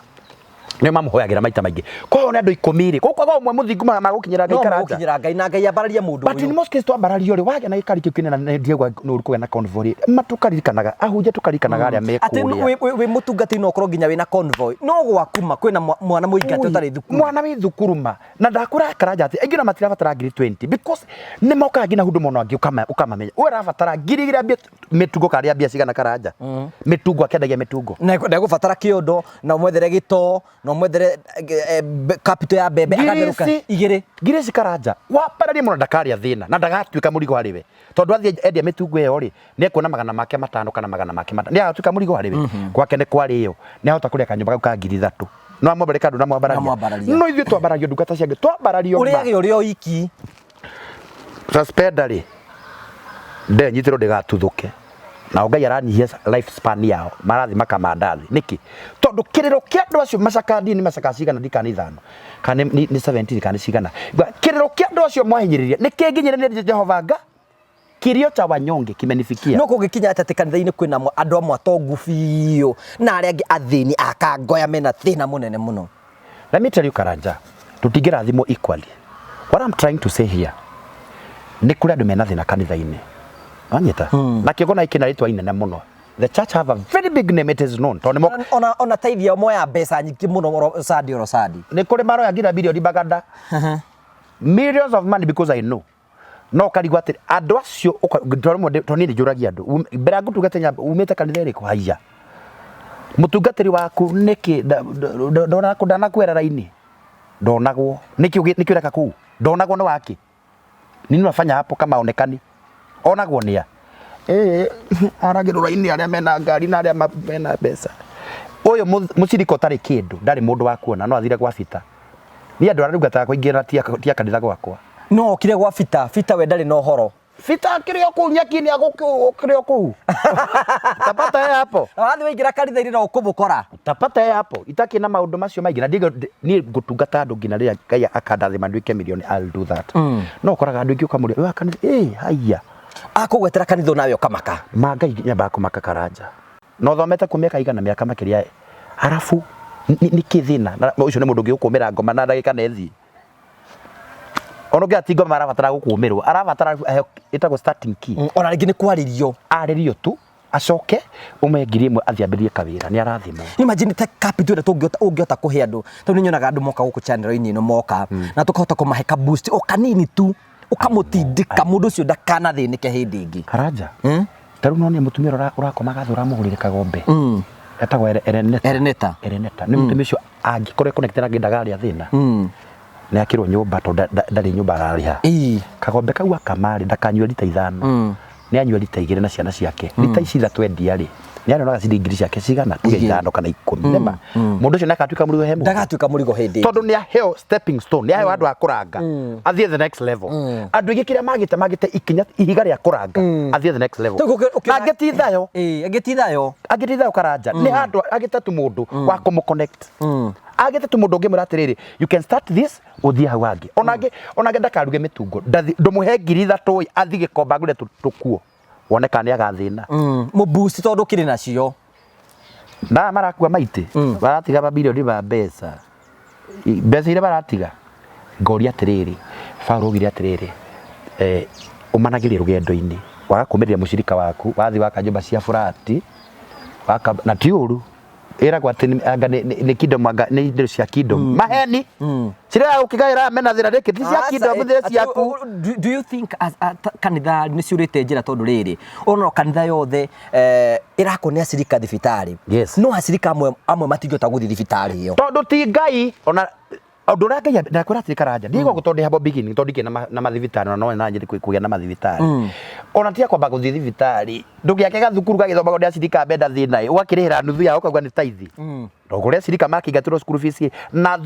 nä mamuhoyagä ra maita maingä kwao nä andå 10 rä gå kwaga mwe må thingu magå kinyä ra Ngai Karanja Ngai na Ngai ambararia må ndå but in most cases twambarario rä wagä na gä karä kä kä nena ndiegwa nä å rå kå gä na convoy matå karirikanaga ahunjia tå karirikanaga arä a mekå atä wä må tungatä no korwo nginya wä na convoy no gwakuma kwä na mwana må ingatä å tarä thukuru mwana wä thukuru ma na ndakwä ra Karanja atä aingä na matirabatara ngiri 20 because nä mokaga nginya hundå mono angä ukamamenya we rabatara ngiri igä rä mä tungo karä mbia cigana Karanja mä tungo akendagia mä tungo ndegå batara kä å ndå na mwethere gä to na mwethere kapito ya mbembe agatheruka igä ngiri ici Karanja wambararie må no ndakarä thä na ndagatuä ka må rigo harä we tondå athie endia mä tungo ä yo rä nä ekuona magana make 5 kana magana make 5 nä agatuä ka må rigo harä we gwake nä kwarä yo nä ahota kå rä a kanyumba kau ka ngiri 3 no amwambare kandå na mwambararia no ithuä twambarario ndungata ciangä twambarario å rä agä å rä o iki suspender rä ndenyitä rwo ndä gatuthå ke nao Ngai aranyihia life span yao marathi makamandathi niki tondu kiriro kia andu acio macakandi ni macaka cigana ndikana 5 kana ni 17 kana cigana kiriro kia andu acio mwahinyiriria niki nginyire Jehova Nga kirio cha wanyonge kimenifikia no kugikinya atete kanitha-inĩ kwina andu amwe atongu biũ na arĩa angĩ athĩni akangoya mena thĩna mũnene mũno. Let me tell you Karanja tutingĩrathimwo equally. What I'm trying to say here nĩ kũrĩ andũ mena thĩna kanitha-inĩ wanyita na kĩgona iki na rĩtwa inene mũno. The church have a very big name, it is known. Ona teithia moya mbeca nyingĩ mũno Sadi. Nĩ kũrĩ maroya nginya bilioni baganda millions of money because I know no karigwa atĩ andũ acio toni nĩ njũragia andũ mbere ngũtungatĩra umĩte kanitha ĩrĩkũ haiya mũtungatĩri waku nĩkĩ ndanakwĩra raini ndonagwo nĩkĩ ũreka kũu ndonagwo nĩ waki nini unafanya hapo kama onekani onagwo nĩa aragĩrwo raini arĩa mena ngari na arĩa mena mbeca ũyũ mũciriko tarĩ kĩndũ ndarĩ mũndũ wa kuona no athire gwa bita ni andũ ararugataga kũingĩra tia kanitha gwakwa no kire gwa bita we ndarĩ na ũhoro bita kĩrĩa kũu nyaki-inĩ kĩrĩa kũu tapata hapo wathi waingĩra kanitha-inĩ no ũkũmũkora tapata hapo itakĩ na maũndũ macio maingĩ na niĩ ngũtungata andũ nginya rĩrĩa Ngai akandathima nduĩke milioni I'll do that no ũkoraga andũ aingĩ ũkamũria we kanitha haiya akũgwetera kanitha nawe ũkamaka ma Ngai nyambaga kũmaka Karanja no thomete kũmĩaka igana mĩaka makĩria arabu nĩ kĩthĩna ũcio nĩ mũndũ ũngĩ ũkũmĩra ngoma na ndagĩka na ĩthiĩ ono gä atingo marabatara gũkũmĩrwo arabatara ĩtagwo starting key ona rĩngĩ nĩ kwarĩrio arĩrio tu acoke ũme ngiri ĩmwe athiambĩrie kawĩra nĩ arathimwo imagine ta capital ĩrĩa ũngĩhota kũhe andũ tondũ nĩ nyonaga andũ moka gũkũ channel-inĩ ĩno moka na tũkahota kũmahe ka boost o kanini tu ũkamũtindĩka mũndũ ũcio ndakanathĩnĩke hĩndĩ ĩngĩ Karanja tarĩu no nĩ mũtumia ũrakomaga thĩ ũramũgũrĩre kagombe etagwo Ereneta nĩ mũtumia ũcio angĩkorwo connected na ndagarĩa thĩna nĩ akĩrwo nyũmba tondũ ndarĩ nyũmba ararĩha kagombe kau akamarĩ ndakanyua lita 5 nĩ anyua lita 2 na ciana ciake lita ici 3 endia rĩ nĩ arĩonaga ciringi ciake cigana tuge 5 kana 10 nema mũndũ ũcio ndagatuĩka mũrigo he mũndũ ndagatuĩka mũrigo hĩndĩ tondũ nĩ aheo stepping stone nĩ aheo andũ a kũranga athiĩ the next level andũ aingĩ kĩrĩa magĩte ikinya ihiga rĩa kũranga athiĩ the next level agĩtithayo Karanja nĩ handũ agĩte tu mũndũ wa kũmũconnect agĩte tu mũndũ ũngĩ mũra atĩrĩrĩ you can start this ũthiĩ hau hangĩ onage ndakaruge mĩtungo ndũmũhe ngiri 3 athiĩ gĩkomba ngũre tũkuo woneka nĩ agathĩna mũbuci tondũ kĩrĩ nacio na marakua maitĩ baratiga mabilioni ma mbeca mbeca iria baratiga ngoria atiriri Paulo ugire atiriri umanagire rugendo-ini waga kumiria mushirika waku wathi waka nyumba cia furati waka na tiuru eragwo ati anga ni kingdom anga ni indo cia kingdom maheni cirega gukigaira mena thira riki ti cia kingdom thira ciaku. Do you think as kanitha ni ciurite njira tondu riri ono kanitha yothe irako ni acirika thibitari no acirika amwe matingĩhota guthi thibitari iyo tondu ti ngai ona undu uria ngai ndakwira ati karanja ndigo gutondi habo beginning tondi kina na mathibitari no na njiri kugia na mathibitari ona tia kwamba guthi thibitari ndugiake gathukuru gagithoma gondi acirika benda thina ugakirihira nuthu yao ukagwa ni tithe ndoguria acirika makingatiro school fees na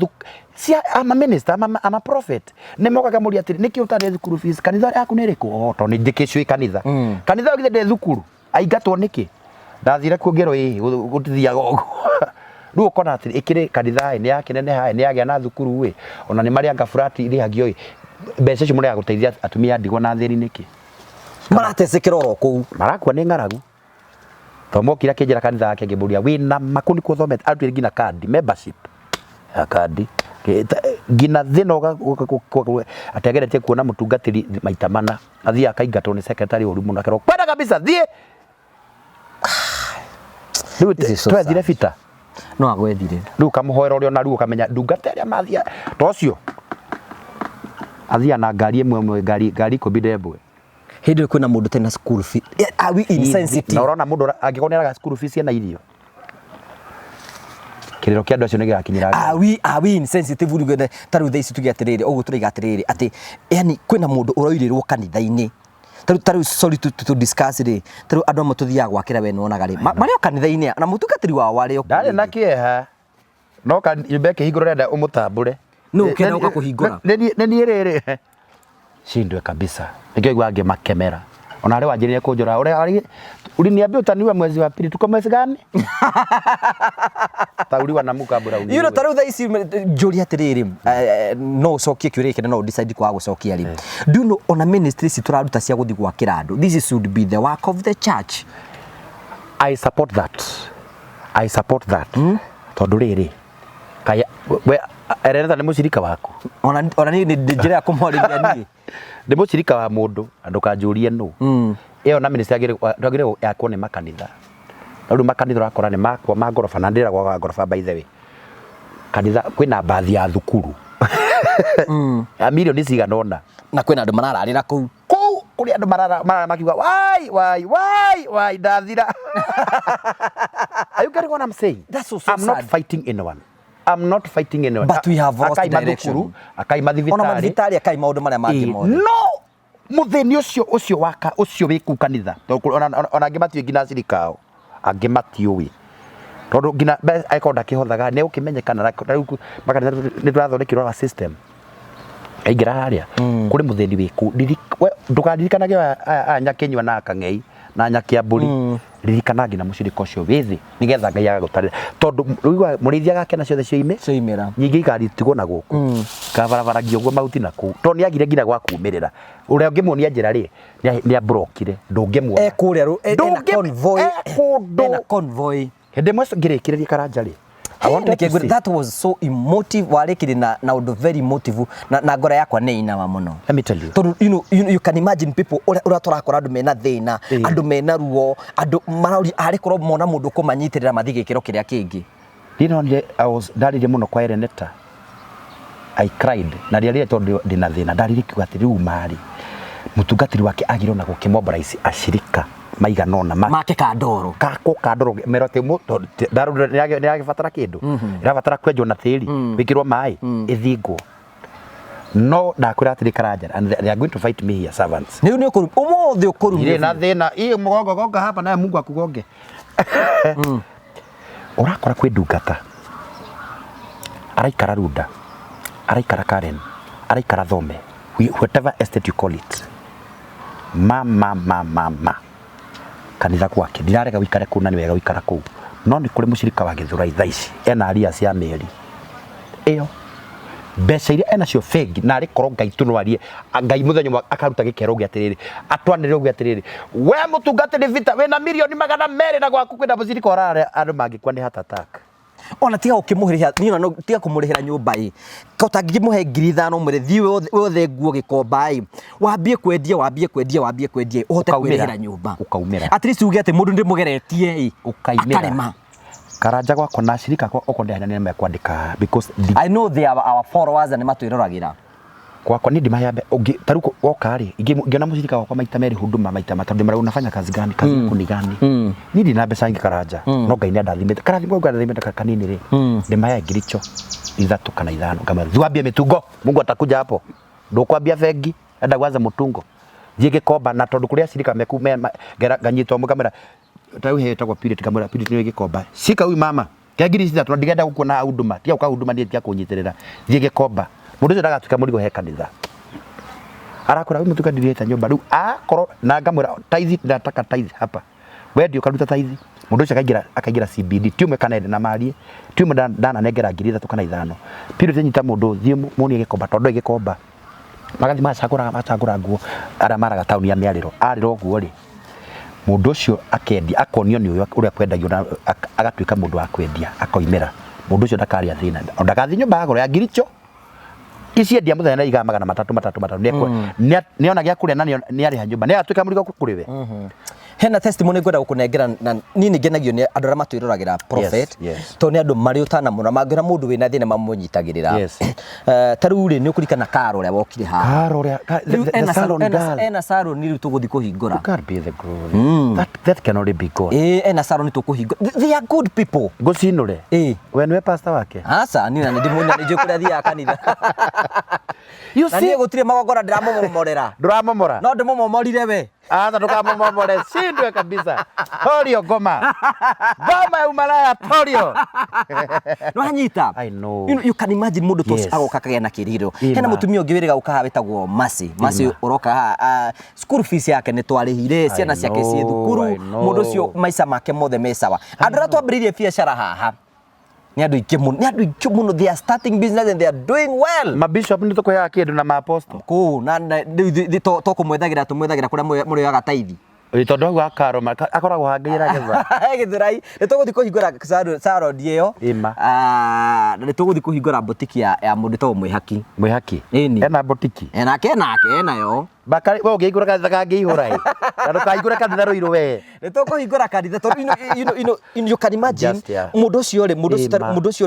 cia ama minister ama prophet ni mokaga muri atiri niki utari school fees kanitha yaku ni riku to ni ndikicui kanitha kanitha ogithe de thukuru aingatwo niki ndathire kuongero gutithia gogo riu ukona ati ikire kanitha ni yake nene hai ni yagia na thukuru we ona ni maria ngafurati iri hagio mbeca cio muri ya guteithia atumia ndigo na thiri niki maratecekera oro kuu marakua ni ngaragu tomo kira kinjira kanitha yake ngiburia wina makuni kuthomete atu ngina card membership ya card ngina thino ategeretie kuona mutungatiri maita mana athia akaingatwo ni secretary uri muno akero kwenda kabisa thie riu twethire fita no agwethire riu kamuhoera urio na riu kamenya ndungateria mathia tocio athia na ngari imwe ngari kobidebwe hindi kwina mundu tena school fee are we insensitive na urona mundu angikonera school fees na irio kiriro kia andu acio nigakinyira are we insensitive uri taru thaici tugi atiriri ugu turiga atiriri ati yani kwina mundu uroirirwo kanitha-ini taru sorry to discuss ri taru andu amatuthia gwakira we nonaga ri mario kanitha-ini na mutungatiri wao wario ndari na kieha no ka ibeke hinguro renda umutambure no kena uka kuhingura ni riri shindwe kabisa nikio igwange makemera ona ari wanjiririe kunjura uri ni ambia utaniwa mwezi wa pili tuko mwezi gani tauriwa na mukambura uni you know taru thaici njuri atiriri no cokie kiuria kene no decide kwa gucokia ri do you know ona ministry ci turaruta cia guthi gwakira andu this should be the work of the church. I support that tondu riri kaya we erenda ni mucirika waku ona ni njira ya kumorithia ni ndi mucirika wa mundu andu kanjurie no iyo na ministry agire yakwo ni makanitha riu makanitha rakora ni makwa magorofa na ndira gwa gorofa by the way kanitha kwina bathi ya thukuru a milioni ciganona na kwina andu marararira kuu kuri andu marara makiuga wai ndathira are you getting what I'm saying? That's so sad. I'm not fighting anyone but we have lost direction akai mathivitari ona mathivitari akai maundu maria mangi mothe no muthini ucio waka ucio wiku kanitha ona angi matiwe ngina cirikao angi matiuwi tondu ngina aikonda kihothaga ni ukimenyekana makanitha ni turathondekirwo system aingira haria kuri muthini wiku ndukaririkanaga anyakenywa na akang'ei na nyakia mburi ririkana ngina mucirika ucio withi nigetha ngai agagutarira tondu ruigwa murithia gake na ciothe cioimira nyingi ikaritigwo na guku kabarabaragia uguo mauti naku to ni agire ngina gwa kumirira uria ngimuonia njira ri ni abrokire ndungimuona kuria ena convoy hindi mweso ngirikireria karanja ri that was so emotive warikiri na undu very emotive na ngora yakwa ni inama muno. Let me tell you. Tondu you can imagine people ura turakora andu mena thina andu mena ruo andu marori ari korwo mona mundu kumanyitirira mathi gikiro kiria kingi ndarire muno kwa Ereneta I cried na riria tondu ndina thina ndarire kiuga ati riu mari mutungatiri wake agirwo na gukimobilize ashirika maiganona make kandoro merote mu daru ni agibatara kindu irabatara kwenjwo na tiri wikirwo mai ithingwo no ndakwira atiri karanja and they are going to fight me here servants ni ukuru umothe ukuru ile na thina mugongo gonga hapa na Mungu akugonge urakora kwi ndungata araikara Runda araikara Karen araikara Thome whatever estate you call it mama kanitha gwake ndirarega wikare ku na ni wega wikara ku no ni kuri mucirika wa Githurai thaici ena aria cia meri iyo mbeca iria ena cio fegi na ari korwo ngai tunwarie ngai muthenya akaruta gikero gi atiriri atwanire ugi atiriri we mutungatiri vita we na milioni 200 na gwaku kwenda mucirika orare andu mangikwa ni heart attack ona tiga ukimuhirira ni no tiga kumurihira nyumba utangimuhe 5,000 mwere thi wothe nguo gikomba wambie kwendia uhote kwirihira nyumba ukaumira at least uge ati mundu ndimugeretie ukaimira Karanja gwakwa na shirika kwa okonde hanya nime kwandika because I know they are our followers and matwirораgira gwakwa ni ndimayambe taruko wokari ngiona mushirika wakwa maita meri huduma maita matatu mara unafanya kazi gani kuni gani ni ndina mbeca ingi Karanja no ngai ni ndathimite Karanja ngo ndathimite kanini ri ndimaya ngiricho 3 kana 5 kama thiwambie mitungo Mungu atakuja hapo ndukwambia bengi enda kwanza mutungo thiege komba na tondu kuria shirika meku ganyitwo mukamera tauheta kwa period kamera period ni gikomba shika huyu mama kagiri sita tundigenda gukuna huduma tia uka huduma ndiye tia kunyitirira thiege komba mundu ucio ndagatuka murigo he kanitha arakora huyu mutuka ndireta nyumba riu akoro na ngamwira tithe ndataka tithe hapa we ndio karuta tithe mundu ucio akaigira CBD tiume kanende na mali tiume ndana negera ngiri 3 kana 5 period nyita mundu thie munie gikomba tondu gikomba magathi macagura nguo ara maraga tauni ya miariro ariro nguo ri mundu ucio akendia akonio ni uria kwendagio na agatuika mundu wa kwendia akoimera mundu ucio ndakaria thina ndagathi nyumba agoro ya ngiricho kiciendia muthenya na iga 300 niona gya kuria na ni ari nyumba ni atuika murigo kuriwe hena testimony ngwenda gukunengera na nini ngenagio ni andu ara matwirораgira prophet to ni andu mari utana muno mangira mundu wina thina mamunyitagirira taruri ni ukurikana karo ria wokire ha karo ria ena saro ni ritu guthi kuhingura God be the glory that can only be God ena saro ni tukuhingura they are good people gucinure when we pastor wake asa ni na ndimunya ni jikuria thia kanitha you see gutire magogora ndiramomorera no ndimomorire we Ata tukamomore sindwe kabisa. Torio goma. Goma ya umalaya torio. No hanyita. I know. You can imagine mundu tos agoka kagena kiriro. Hena mutumia ugibirega ukaha betagwo Masi uroka ha school fees yake ni twarihire ciana ciake cie thukuru. Mundu cio maisha make mothe mesawa. Andra twambiririe biashara haha. Ni andu ingĩ mũno they are starting business and they are doing well. Mabishop ni tukoya kindu na maapostle. Ku na to kumwethagira kuria muri yaga taithi. Tondu wa karo akoragwo hangira getha. Githirai ni tuguthi kuhingura saro dio. Ni tuguthi kuhingura botiki ya mundu to mwihaki. Ena botiki. Enake yo. Bakari we ugigura kanitha kangihura na ndukaigura kanitha ruiru we ni tukuhingura kanitha to you can imagine mundu ucio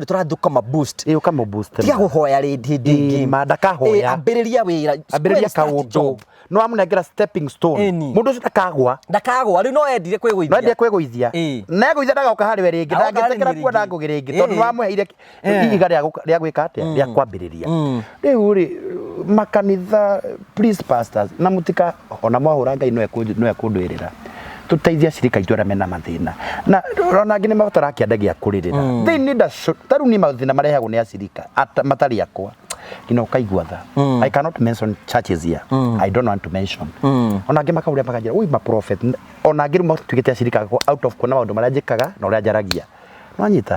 ri turathuka ma boost ukama boost tiga guhoya ringi madaka hoya ambiriria wira ambiriria kaundu no amunengera stepping stone mundu ucio ndakagwa ri no endire kwiguithia nego itha ndagoka hari we ringi ndangetekera kuona ngugi ringi tondu wamuheire ihiga ria gwika atia ria kwambiriria riu ri makanitha please pastors na mutika ona mwahura ngai no ekundwirira tuteithia shirika itu ara mena mathina na ona ngine mabatara kiandagia kuririra they need a taru ni mathina marehagwo ni ashirika matari yakwa kaigua tha I cannot mention churches here I don't want to mention ona ngima kauria makajira ui ma prophet ona ngiru mutugite ashirika out of kuna maundu maria njikaga na uria njaragia Nwanyita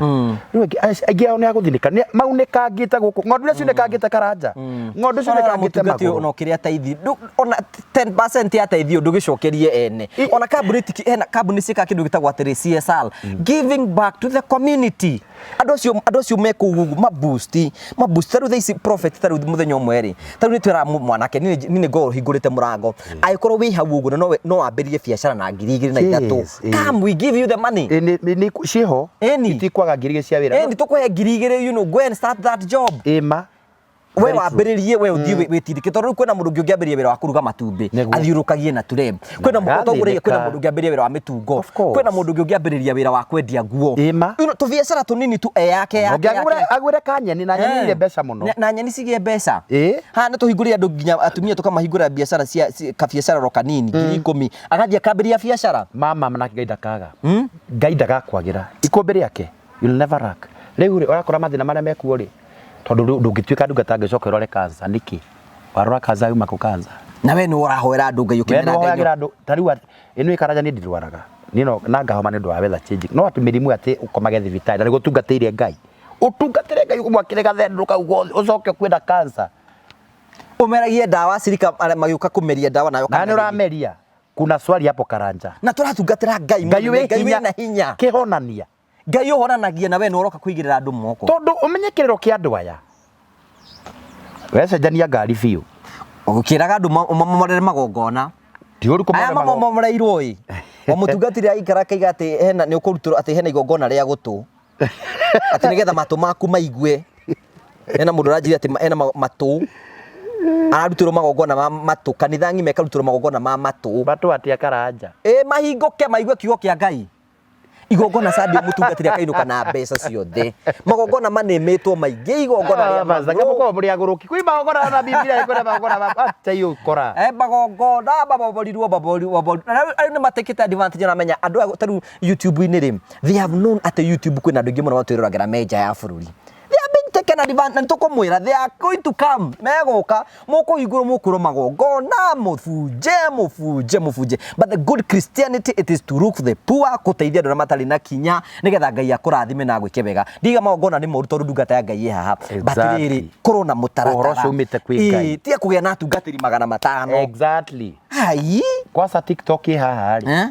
riu agia ne aguthinika maunika ngita guku ngondu cio nekangita Karanja ngondu cio nekangita maguru ona kiria taithi ona 10% ya taithi ndugicokerie ene ona kambuni cika kindu gitagwa CSR giving back to the community adocio mekugugu maboost taru these prophet taru muthenya umweri taru ni twira mwanake ni go hingurite murango aikorwo wi hau uguo no wambiririe biashara na 2,300 come we give you the money ni ciho itikwaga ngiri cia wira ni tukuhe 2,000 go and start that job we wambiririe we uthii witindike tondu kwina mundu ngi ungiambiririe wira wa kuruga matumbi athiurukagie na turem kwina mundu toguririe kwina mundu ungiambiririe wira wa mitungo kwina mundu ngi ungiambiririe wira wa kwendia nguo tu biashara tunini tu yake agure kanyeni na nyeni ile mbeca muno na nyeni cigie mbeca ha na tuhinguria andu nginya atumia tukamahingura biashara cia biashara roka nini 10,000 agathia kambiria biashara mama manake gaida gakwagira ikombe yake you'll never lack riu urakora mathina maria mekuo ri tondu ndungituika ndungata ngicoka rore kanza niki warora kanza yuma ku kanza na we ni urahoera andu ngai ukimena ngai andu tariwa inu ikaraja ni ndirwaraga nino na ngahoma ni ndu wa weather change no atu mirimu ati ukomage thibitari na gutungatire ngai utungatire ngai umwakire gathenduka ucoke kwenda kanza umeragie dawa sirika magiuka kumeria dawa nayo kana urameria kuna swali hapo Karanja na turatungatira ngai we na hinya kihonania Ngai ũhoranagia na we nĩ ũroka kũigĩrĩra andũ moko. Tondu umenye kirero kia andu aya. Wecenjania ngari biũ. Ũgĩkĩraga andũ mamomorere magongona. Ti ũru kũmomorera magongona. Aya mamomoreirwo ĩ. O mũtungatĩri aikara akaiga atĩ hena nĩ ũkũrutĩrwo atĩ hena igongona rĩa gũtũ. Atĩ nĩgetha matũ maku maigue. Hena mũndũ ũranjĩra atĩ hena matũ. Ararutĩrwo magongona ma matũ, kanitha ng'ima ĩkarutĩrwo magongona ma matũ. Matũ atia karanja. Mahingũke maigue kiugo kĩa Ngai. Igongona Sunday mũtungatĩri akainũka na mbeca ciothe. Magongona manĩmĩtwo maingĩ igongona rĩa mazanga mũko muri agũrũki. Kwĩ magongona na Biblia ĩkwĩra magongona atia yũkora. Magongona baborirwo arĩ nĩ matekĩte advantage na menya andũ aya tarĩu YouTube-inĩ rĩ, they have known at YouTube kwĩna andũ aingĩ mũno matwĩroragĩra meja ya bũrũri. Taken advantage na tukomwira they are going to come megoka mukuhingũrwo mukũrwo magongona mufuje but the good Christianity it is to look the poor kuteithia andũ arĩa matarĩ na kinya nĩgetha Ngai akũrathime na gwĩke wega ndiga magongona nĩ moru tondũ ndungata ya Ngai haha but rĩrĩ korwo na mũtaratara ũhoro ũcio umĩte kwĩ Ngai tiga kũgĩa na atungatĩri 500 exactly hai kwasa TikTok haha rĩ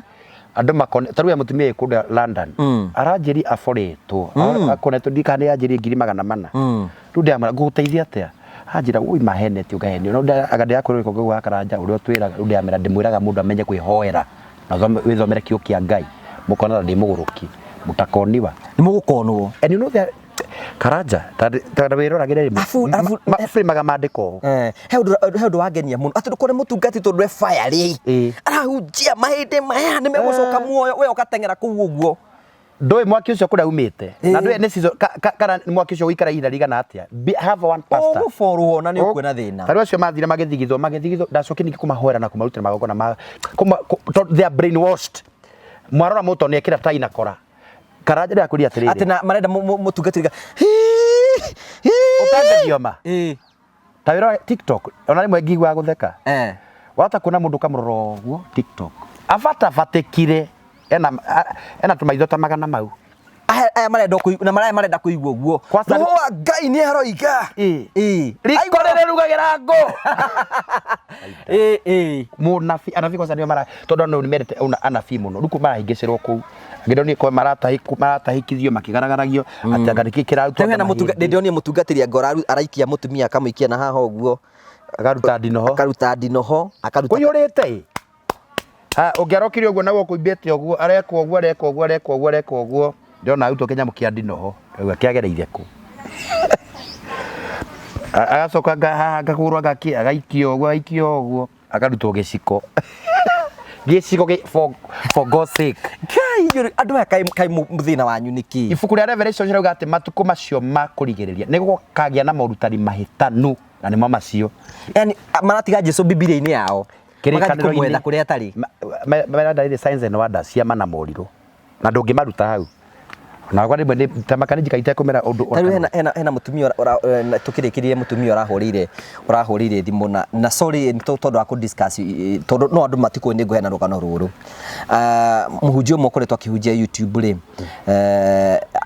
andu makone taru ya mutumia ikuda London aranjiri aforetwo akonetwo ndikane yanjiri 400 rundi amara guteithia atia anjira ui maheneti ugahenio no agande yakuru iko gwa karanja urio twiraga rundi amera ndimwiraga mundu amenye kwihoera na withomere kio kia Ngai mukona ndi muguruki mutakoniwa ni mugukonwo and you know that karanja tada wiroragire free magamandiko he undu wangenia muno ati ndukore mutungati tondu e fire ri arahunjia mahinde maya ni megucoka muoyo we ukatengera kuu uguo ndoi mwaki ucio kuria umite na ndoi ne sizo kana mwaki ucio wikara ihinda rigana atia have one pastor uguforwo na ni ukuona thina tari acio mathire magithigithwo ndacoke ningi kumahoera na kumarutira magongona ma they are brainwashed mwarora muto ni ekira tai na kora karanja ya kuria atiriri ati na marenda mutungatiriga utangadio ma tawira TikTok ona rimwe ngigwa gutheka wata kuna mundu kamuroro guo TikTok afatekire ena tumaitho ta magana mau aya marenda kuigua guo no Ngai ni heroiga rikorere rugagira ngo munafi anafi kwa sanio mara tondu no nimerete una anafi muno ruku marahingicirwo ku ngindo ni ko maratahikithio makigaragaragia atangariki kirauto hena ndio mutungatiri angora araikia mutumia akamuikia na haha uguo akaruta ndinoho akaruta kuyurite ungiarokirio uguo naguo kuimbite uguo areko uguo ndona auto Kenya mukia ndinoho akiagereire ku agacoka ngakũrwo agaikio uguo akarutwo giciko for God's sake kai andu aya kai muthina wanyu niki ibuku rĩa Revelation rĩuga atĩ matukũ macio makũrigĩrĩria nĩguo kagĩa na morutani mahĩtanu na nĩmo macio yani maratiga Jesu Biblia-inĩ yao kĩrĩkanĩro-inĩ kũrĩa atarĩ marenda signs and wonders cia mana morirũ na ndũngĩmaruta hau na kwa rĩmwe tamakanĩji kaita kumera ũndũ hena mutumia tukirikirie mutumia urahurire thimu na sorry tondu wa ku discuss tondu no andu matiko ni nguhena rugano ruru muhunjio mokoretwo akihunjia YouTube ri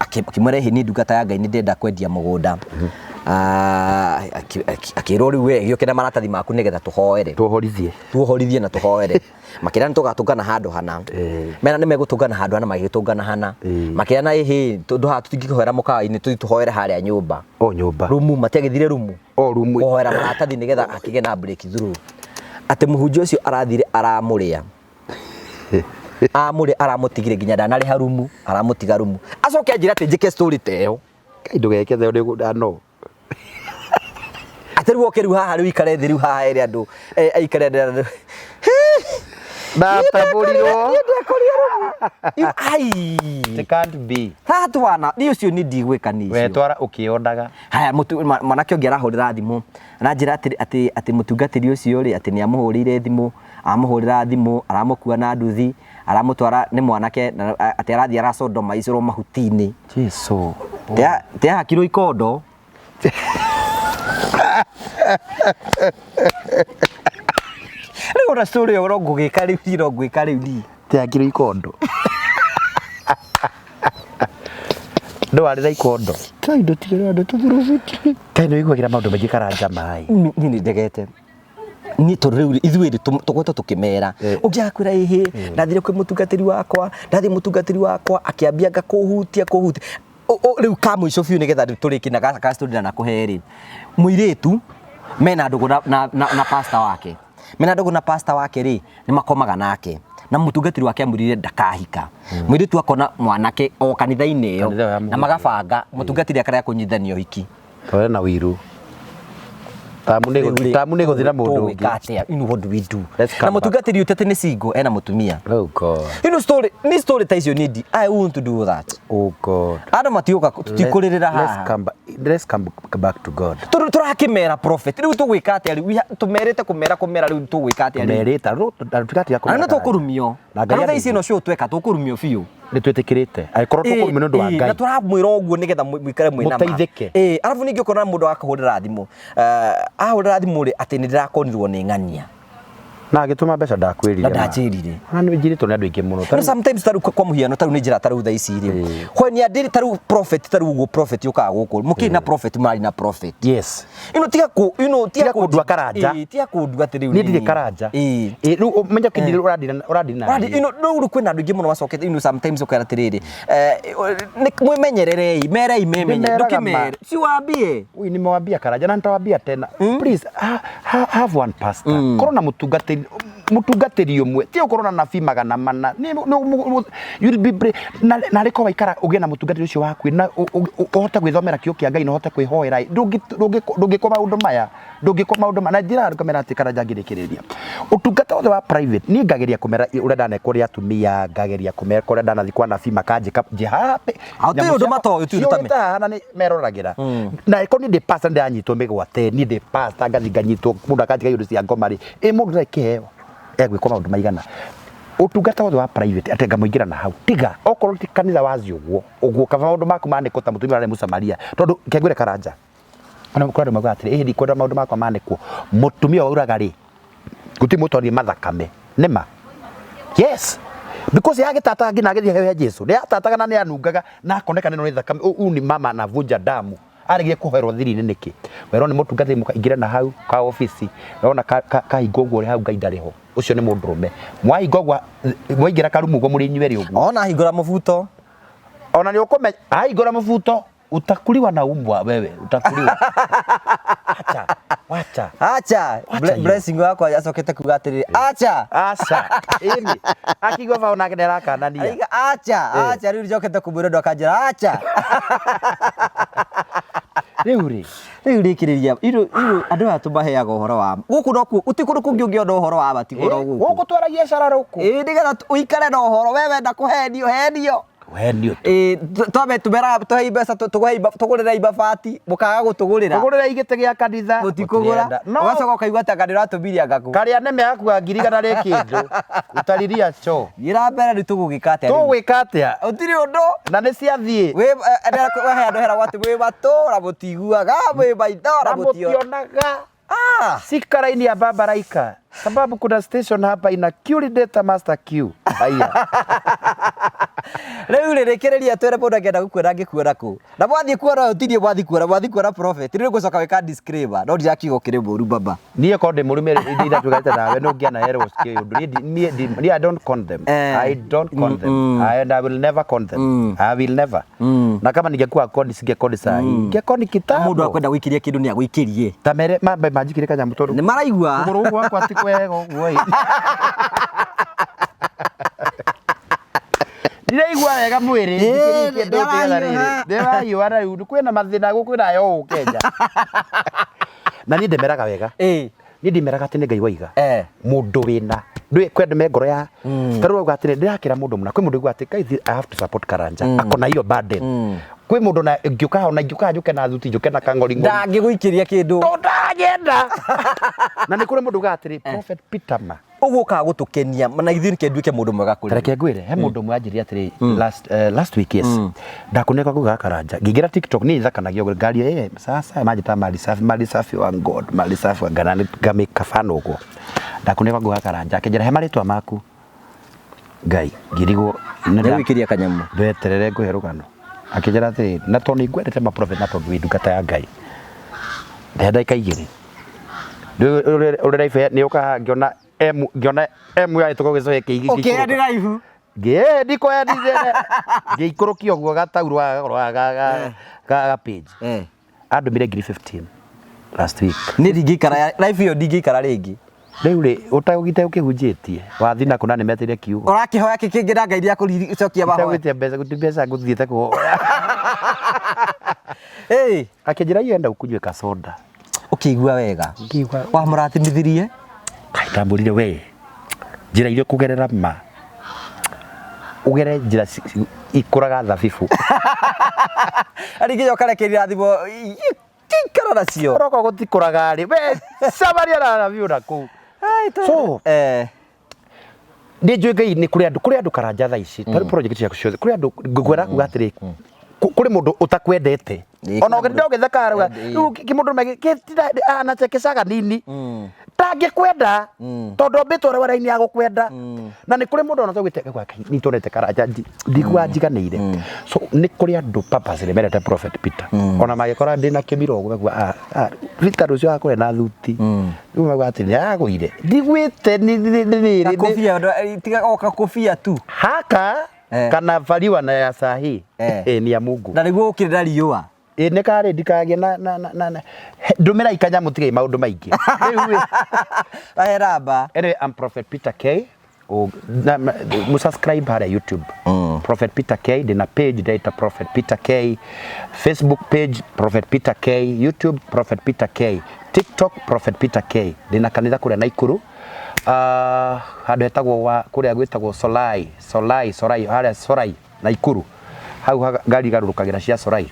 akimwera ni ndungata ya Ngai ni ndenda kwendia mugunda akirori we giokena maratathi maku nigetha tuhorithie na tuhoere makira ntugatungana handu hana mena nimegutungana handu hana magitungana hana makira na tondu ha tutingĩhoera mũkawa-inĩ tuhoere harĩa nyũmba rumu matiagithire rumu kuhoera maratathi nigetha akige na breakthrough ati muhunjio ucio arathire aramũrĩa aramutigire nginya ndanarĩ harumu aramutiga rumu acoke anjira ati njike story teyo kaindo geke theo ni gudano atari woke riu haha riu ikare thi riu haha eri andu aikare andu na taburirwo ai it can't be tatwana ni ucio ni ndigwikanicio we twara ukiondaga haya mwanake ongi arahurira thimu aranjira ati mutungatiri ucio ri ati ni amuhurire thimu amuhurira thimu aramukua na nduthi aramutwara ni mwanake ati arathi aracondoma icoro mahuti-ini Jesu te hakiro ikondo Riu na story yo ngugika riu ni te hakiro ikondo ndo arira ikondo kaindo tigera ndo tuthurufiti kaino igwagira maundu maingi karanja mai ni ndegete ni to riu ithuĩ tũgwetwo tũkĩmera ũngĩakwĩra ĩhĩ ndathire kwĩ mũtungatĩri wakwa ndathire mũtungatĩri wakwa akĩambia ngakũhutia rĩu ka mũico biũ nĩgetha tũrĩkie na gaka story na nakũhe rĩ mũirĩtu mena ndũgũ na pastor wake mena ndũgũ na pastor wake rĩ nĩ makomaga nake na mũtungatĩri wake amwĩrire ndakahika mũirĩtu akona mwanake o kanitha-inĩ ĩyo na magabanga mũtungatĩri akarega kũnyitithania ũhiki tore na wiru tamu nĩ gũthira mũndũ ũngĩ you know what do we do na mũtungatĩri ũtete nĩ single ena mũtumia oh god you know story ta icio need I want to do that oh god andũ matiũka tutikurĩrĩra haha let's come back to god tũrakĩmera prophet rĩu tũgwĩka atĩa rĩu tũmerĩte kũmera rĩu tũgwĩka atĩa merĩta tũtikatiga kũmera na tũkũrumio kana thaa ici no cio tweka tũkũrumio biũ nĩ twĩtĩkĩrĩte angĩkorwo tũkũrumio nĩ ũndũ wa Ngai na tũramwĩra ũguo nĩgetha mũikare mwĩna mũteithĩke arabu ningĩ ũkona mũndũ akahũrĩra thimũ ahũrĩra thimũ rĩ atĩ nĩ ndĩrakonirwo nĩ ng'ania na agĩtũma mbeca ndakwĩrire na ndanjĩrire na nĩ njĩrĩtwo nĩ andũ aingĩ mũno no sometimes taru kwa mũhiano taru nĩ njĩra taru thaa ici rĩ hwani andĩrĩ taru prophet taru ũguo prophet ũkaga gũkũ mũkĩrĩ na prophet marĩ na prophet yes tiga kũndua karanja tiga kũndua atĩ rĩu niĩ ndirĩ karanja rĩu ũmenya kĩndĩ ũradina rĩu kwĩna andũ aingĩ mũno macokete sometimes ũkera atĩrĩrĩ mwĩmenyererei merei memenye ndũkĩmere ciwambie uyu nimewambia karanja na nitawambia tena please have one pastor korwo na mũtungatĩri ũmwe ti ũkorwo na nabii 400 you'll be na rĩko waikara ũgĩe na mũtungatĩri ũcio waku na ũhote gwĩthomera kĩo kĩa Ngai na ũhote kwĩhoera ndũngĩkoma maũndũ maya na njĩra ngomera atĩ karanja ngĩrĩkĩrĩria ũtungata wothe wa private niĩ ngageria kũmera ũrĩa ndanekwo rĩ atumia ngageria kũmera ũrĩa ndanathi kwa nabii makanjĩka jihape atĩ ũndũ matoĩ tu tame na meroragĩra na ĩko niĩ ndĩ pastor ndanyitwo mĩgwate niĩ ndĩ pastor ngathi nganyitwo mũndũ akanjĩka indo cia ngoma rĩ mũndũ ndakĩheo egwĩkwo maũndũ maigana ũtungata wothe wa private atenga mũingĩra na hau tiga okorwo ti kanitha wazi ũguo kaba maũndũ maku manĩkwo ta mũtumia arĩ Mũsamaria tondũ kengwĩre karanja ona mũkorwo mauga atĩrĩ ĩhĩ kwenda maũndũ makwa manĩkwo mũtumia wauraga rĩ gũtirĩ mũtwarie mathakame nĩma yes because yagĩtataga ngina agĩthiĩ hehe Jesu nĩ yatataga na nĩ anungaga na akoneka nĩ thakame ũũ nĩ mama anavunja damu arĩgie kũherwo thiri-inĩ nĩkĩ werwo nĩ mũtungatĩri mũkaingĩra na hau ka ofici werona kahingo ũguo hau Ngai ndarĩ ho ũcio nĩ mũndũrũme mwahinga ũguo mwaingĩra karumu ũguo mũrĩ inyuerĩ ũguo ona hingũra mũbuto ona nĩ ũkũmenya ahingũra mũbuto utakuliwa na umbwa wewe utakuliwa acha blessing wako acokete kuga atĩrĩ acha ĩni akigwa va onake ndarakanania acha rĩu njokete kumwĩra ndo akanjĩra acha rĩu rĩkĩrĩria andũ aya tũmaheaga ũhoro wa gũkũ nokuo gũtikũndũ kũngĩ ũngĩona ũhoro wa matigũro gũkũ twaragia cararũkũ nĩgetha ũikare na ũhoro we wenda kũhenio twambe tumera tuhe mbeca tũgũrĩra ibabati mũkaga gũtũgũrĩra igĩtĩ gĩa kanitha mũtikũgũra ũgacoka ũkaigua ta kanitha atũmiria ngaku karĩa nĩme yakuga ngirigana rĩ kĩndũ utariria cho njĩra mbere nĩ tũgũgĩka atĩa ũtirĩ ũndũ na nĩ ciathiĩ wehe andũ hera gwatĩ mwĩ matũra mũtiguaga mwĩ maithora mũtionaga sikaraini ya babaraika sababu kuna station hapa ina Q data master Q haya rĩu rĩrĩkĩrĩria twere mũndũ angĩenda gũkuona angĩkuona kũ na mwathiĩ kuona ũtirie mwathiĩ kuona prophet rĩu ngũcoka wĩka disclaimer no ndirakiuga kĩrĩ mũru baba niĩ konde mũrume ndĩra tũgaite nawe no ngĩana hero skio niĩ I don't condemn and I will never condemn I will never na kama ningekuwa kodi singekodi saa hii ngekodi kitambo mũndũ akwenda gũikĩria kĩndũ nĩ agũikĩrie ta mere mambe manjikire kanyamũ tondũ nĩ maraigua ũgũrũ gwakwa ti kwega ũguo ndiraigua wega mwĩrĩ ndikĩrĩtie ndũtĩra rĩrĩ ndĩraiua rĩu kwĩna mathĩna kwĩna yo Kenya na niĩ ndemeraga wega niĩ ndimeraga atĩ nĩ Ngai waiga mũndũ wĩna ndũĩ kwenda me ngoro ya tarũ uga atĩ ndĩrakĩra mũndũ mũna kwĩ mũndũ uga atĩ guys I have to support Karanja akona hiyo burden kwĩ mũndũ na ngĩũka njũke na thuti njũke na kang'ori ndangĩgũikĩria kĩndũ ndagenda na nĩ kũrĩ mũndũ uga atĩ Prophet Peter ma ũgũka gũtũkenia na ithuĩ nĩkĩnduĩke mũndũ mwega kũrĩ reke ngwĩre he mũndũ ũmwe anjĩrire atĩrĩ last week yes ndakuneka kuga Karanja ngĩingĩra TikTok nĩ ithakanagio ngari sasa majita mali safi wa God mali safi wa Ghana ngamĩkabana ũguo ndakuneka kuga Karanja akĩnjĩra he marĩtwa maku Ngai ngirigwo nĩwĩkĩria kanyamũ ndeterere ngũhe rũgano akĩnjĩra atĩrĩ na tondũ nĩngwendete ma prophet na tondũ ndungata ya Ngai ndenda ikaigĩrĩ uri live ni uka ngiona emu ya tuko gicoye kigi okay ndi live ndiko ya ndizere ngikurukia guo gataurwa ga page andu mire 15 last week ni ndingikara live yo ndingikara ringi riu ri utagite ukihunjitie wathina kuna nimeteire kiugo urakihoya kikingira ngai ya kuricokia baho utagite mbeca nguthiete ku akinjira yenda ukunywe kasoda ukigua wega ngigua wa muratimithiriye kaitambulire we njira ile kugerera ma ugere njira ikuraga thabibu arigio karekerira thimo kikara nacio roko gutikuraga ri we sabaria na viura ku so ndi njui ni kuri andu karanja thaa ici tari project ya kuciothe kuri andu ngwera kugatiri kuri mundu utakwendete ona ugenda ugetheka ruga kimundu megitira ana chekesaga nini tangikwenda tondu mbitwo re waraini ya gukwenda na ni kuri mundu ona tugiteka gwake ni tonete karanja ndigwa njiganire so ni kuri andu purpose merete Prophet Peter ona magikora ndina kimirogo megwa Peter ucio akore na thuti riu megwa atini agwire ndigwite ni kofia tiga oka kofia tu haka kana valiwa na ya sahi ni ya Mungu na niguo ukirira riua ne kare ndikagie na ndumira ikanya mutige maundu maingi riu aheraba anyway I'm Prophet Peter K mu subscribe hara YouTube Prophet Peter K dina page data Prophet Peter K Facebook page Prophet Peter K YouTube Prophet Peter K TikTok Prophet Peter K dina kanitha kure Naikuru handu hetagwo wa kuria gwitagwo Solai haria Solai Naikuru hau gari garurukagira cia Solai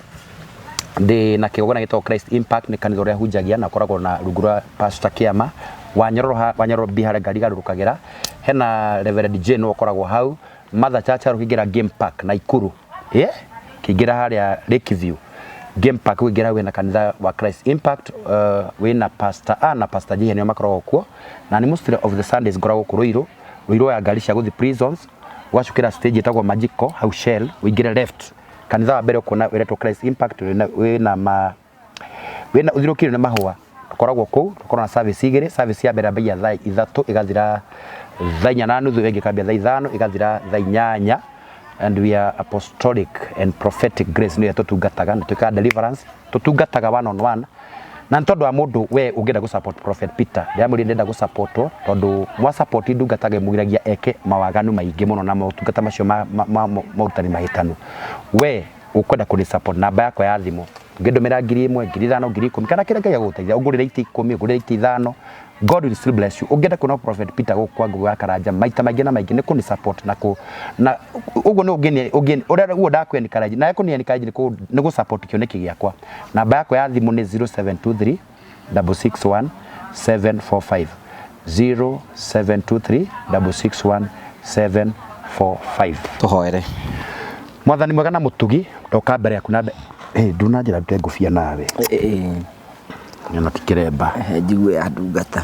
ndi na kiogona gitwa Christ Impact ni kanitha uria hunjagia na koragwo na rugura Pastor Kiama Wanyororo bihara gari garurukagira hena Reverend Jane okoragwo hau Mother Church rukigira Game Park Naikuru kigira haria Lakeview Game Park wigira we na kanitha wa Christ Impact we na Pastor Jane makoragwo kuo na ni Ministry of the Sundays ngoragwo ku Ruiru ya gari cia guthi prisons wacukira stage etagwo Magical hau Shell wigire left kanitha wa mbere ukona wiretwo Christ Impact we na uthirukire na mahua koragwo ku tukorwo na service igire service ya mbere ambagia thaa 3 igathira thaa 4:30 igikambia thaa 5 igathira thaa 8 and we are apostolic and prophetic grace ni tutungataga na tuka deliverance tutungataga one on one na ntondo wa mundu we ungenda gu support Prophet Peter ya muri ndenda gu support tondu mwa support ndungataga mugiragia eke mawaganu maingi muno na mutungata macio mautani mahitanu we ukwenda kuni support namba yako ya thimu ngindumira 1,000 2,500 10,000 kana kira kaya guteithia ungurire 10 ungurire 5 God will still bless you ungenda kuna Prophet Peter gukwangu wa karanja maita maingi na maingi ni kuni support na ugo no ugeni ura uo ndakwe ni karaji na yako ni karaji ni gu support kioneki giakwa namba yako ya thimu ni 0723 661 745 0723 661 745 tuhoere mwathani mwega na mutugi ndoka mbere yaku na nduna njira ndute ngufia nawe nyona tikiremba njigue ya ndungata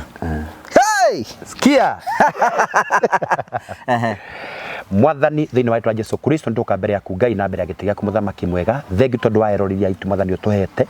hey sikia mwathani thiini wa itwa Jesu Kristo ndoka mbere yaku Ngai na mbere ya gitiga ku muthamaki mwega thengi tondu wa eroriria itu mwathani utuhete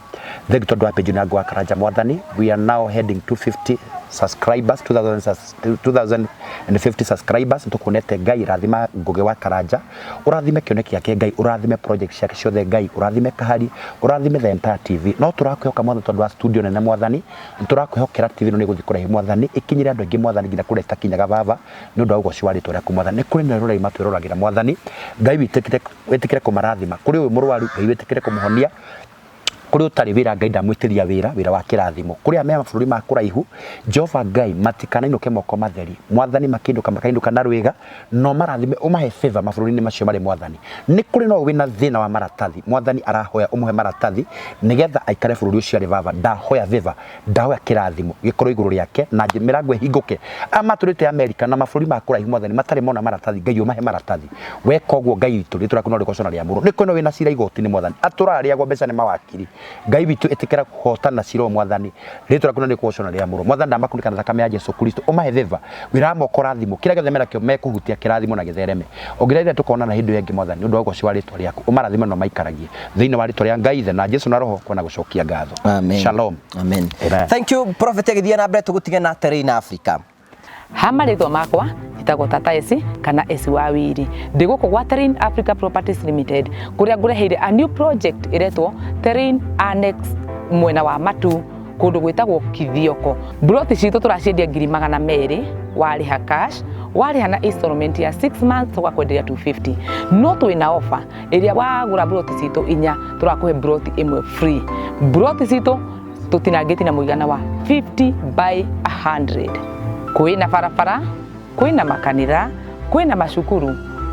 thengi tondu wa page na ngwa karanja mwathani we are now heading to 50 subscribers 2050 subscribers tukunete Ngai rathima nguge wa karanja urathime kioneki yake Ngai urathime project ciake ciothe Ngai urathime kahari urathime the entire TV no turakwihoka mwathani tondu wa studio nene mwathani turakwihokera TV no niguthi kurahi mwathani ikinyire andu aingi mwathani nginya kureta kinyaga baba ni undu wa ugo ciwari tore ku mwathani kuri na rora matwiragira mwathani Ngai witikire kumarathima kuri uyu murwaru Ngai witikire kumuhonia kuri utari wira Ngai ndamwitiria wira wa kirathimo kuri amea mabũrũri ma kũraihu Jehova Ngai matikana inuke moko matheri mwathani makinduka na rwiga no marathime umahe favor mabũrũri-inĩ macio mari mwathani ni kuri no wina thina wa maratathi mwathani arahoya umuhe maratathi nigetha aikare bũrũri ucio ari baba ndahoya favor ndahoya kirathimo gikorwo iguru riake na mirango hinguke amaturite America na mabũrũri ma kũraihu mwathani matari mona maratathi Ngai umahe maratathi weka ũguo Ngai witũ ritũraku no rikocona ria mũro ni kuri no wina cira igoti-inĩ mwathani atũraria gwa mbeca ni mawakiri Ngai witũ ĩtĩkĩra kũhotana ciro mwathani rĩtwa rĩaku nĩ kũgocwo na rĩa mũro mwathani ndamakunĩkana thakame ya Jesu Kristo ũmahe theva wĩra moko rathimo kĩrĩa gĩothe menakĩo mekũhutia kĩrathimo na gĩthereme ongerera tũkonana hĩndĩ ĩngĩ mwathani nĩ ũndũ wa ũgoci wa rĩtwa rĩaku ũmarathime no maikaragie thĩinĩ wa rĩtwa rĩa Ngai ithe na Jesu na roho kwa na gũcokia ngatho. Amen. Shalom. Amen. Amen. Thank you prophet agithia na mbere tũgũtige na Terrain Africa. Hamarĩtwo makwa njĩtagwo Tata Esi kana Esi wa Wiri ndĩ gũkũ gwa Terrain Africa Properties Limited kũrĩa ngũreheire a new project ĩretwo Terrain Annex mwena wa Matu kũndũ gwĩtagwo Kithioko. Broti citũ tũraciendia 200,000 warĩha cash warĩha na installment ya 6 months tũgakwenderia 250 no twĩna offer ĩrĩa wagũra broti citũ 4 tũrakũhe broti ĩmwe free. Broti citũ tũtinangĩti na mũigana wa 50 by 100. Kwĩna barabara, kwĩna makanitha, kwĩna macukuru,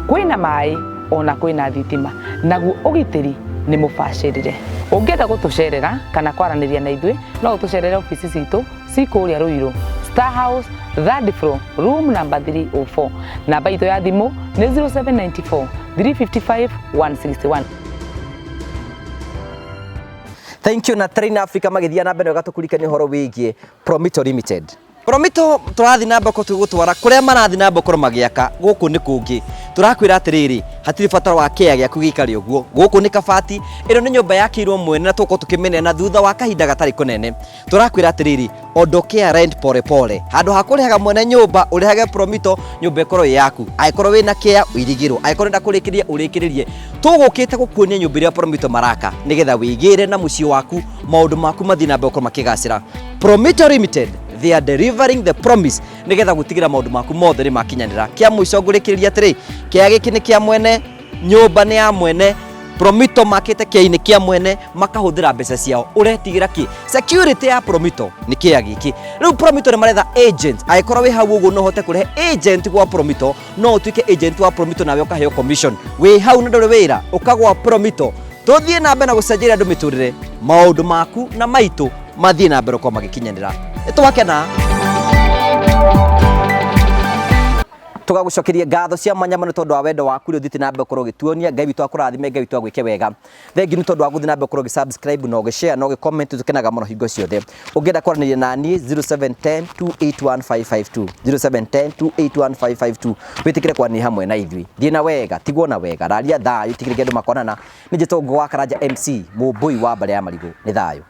kwĩna maĩ, ona kwĩna thitima. Naguo ũgitĩri nĩ mũbacĩrĩre. Ũngĩenda gũtũcerera kana kwaranĩria na ithuĩ, no ũtũcerere ofici citũ cikũrĩa Ruiru, Star House, 3rd floor, room number 304. Namba itũ ya thimũ nĩ 0794 355 161. Thank you na Terrain Africa magithia na mbere gatũkurikania ũhoro wĩgiĩ Promito Limited. Promito tũrathi na mbere tũgũtwara kũrĩa marathi na mbere magĩaka gũkũ nĩ kũngĩ tũrakwĩra atĩrĩrĩ hatirĩ bata wa kĩa gĩaku gĩikare ũguo gũkũ nĩ kabati ĩno nĩ nyũmba yakĩirwo mwene na tũko tũkĩmenena thutha wa kahinda gatarĩ kũnene tũrakwĩra atĩrĩrĩ ondokea rent pole pole handũ ha kũrĩhaga mwene nyũmba ũrĩhage Promito nyũmba ĩkorwo ĩ yaku angĩkorwo wĩna kĩa ũirigĩrwo angĩkorwo nda kũrĩkĩria ũrĩkĩrĩrie tũgũkĩte gũkuonia nyũmba ĩrĩa Promito maraka nĩgetha wĩigĩre na mũciĩ waku maũndũ maku mathiĩ na mbere makĩgacĩra. Promito Limited, they are delivering the promise nigetha gutigira maundu maku mothe ri makinyanira kia muico ngurikiria atiri kia giki ni kia mwene nyumba ni ya mwene Promito makite kia-ini kia mwene makahuthira mbeca ciao uretigira ki security ya Promito ni kia giki riu Promito ni maretha agent aikorwo wi hau uguo no hote kurehe agent gwa Promito no utuike agent wa Promito nawe ukaheo commission wi hau na ndore wira ukagwa Promito tuthie na mbere na gucenjeria andu miturire maundu maku na maitu mathie na mbere kwa magikinyanira twakena tugagucokeria ngatho cia manyama nĩ tondũ wa wendo waku rĩu thiĩ na mbere ũkorwo ũgĩtuonia Ngai witũ akũrathime Ngai witũ agwĩke wega thengi nĩ tondũ wa gũthiĩ na mbere ũkorwo ũgĩ-subscribe na ũgĩ-share na ũgĩ-comment tũkenaga mũno hingo ciothe ũngĩenda kwaranĩria na niĩ 0710 281 552 0710 281 552 wĩtĩkĩre kwaranĩria hamwe na ithuĩ thiĩ na wega tigwo na wega raria thayũ tigĩrĩria andũ makonana nĩ njĩtwo Ngũ wa Karanja MC mũmbũi wa Mbare ya Marigũ nĩ thayũ.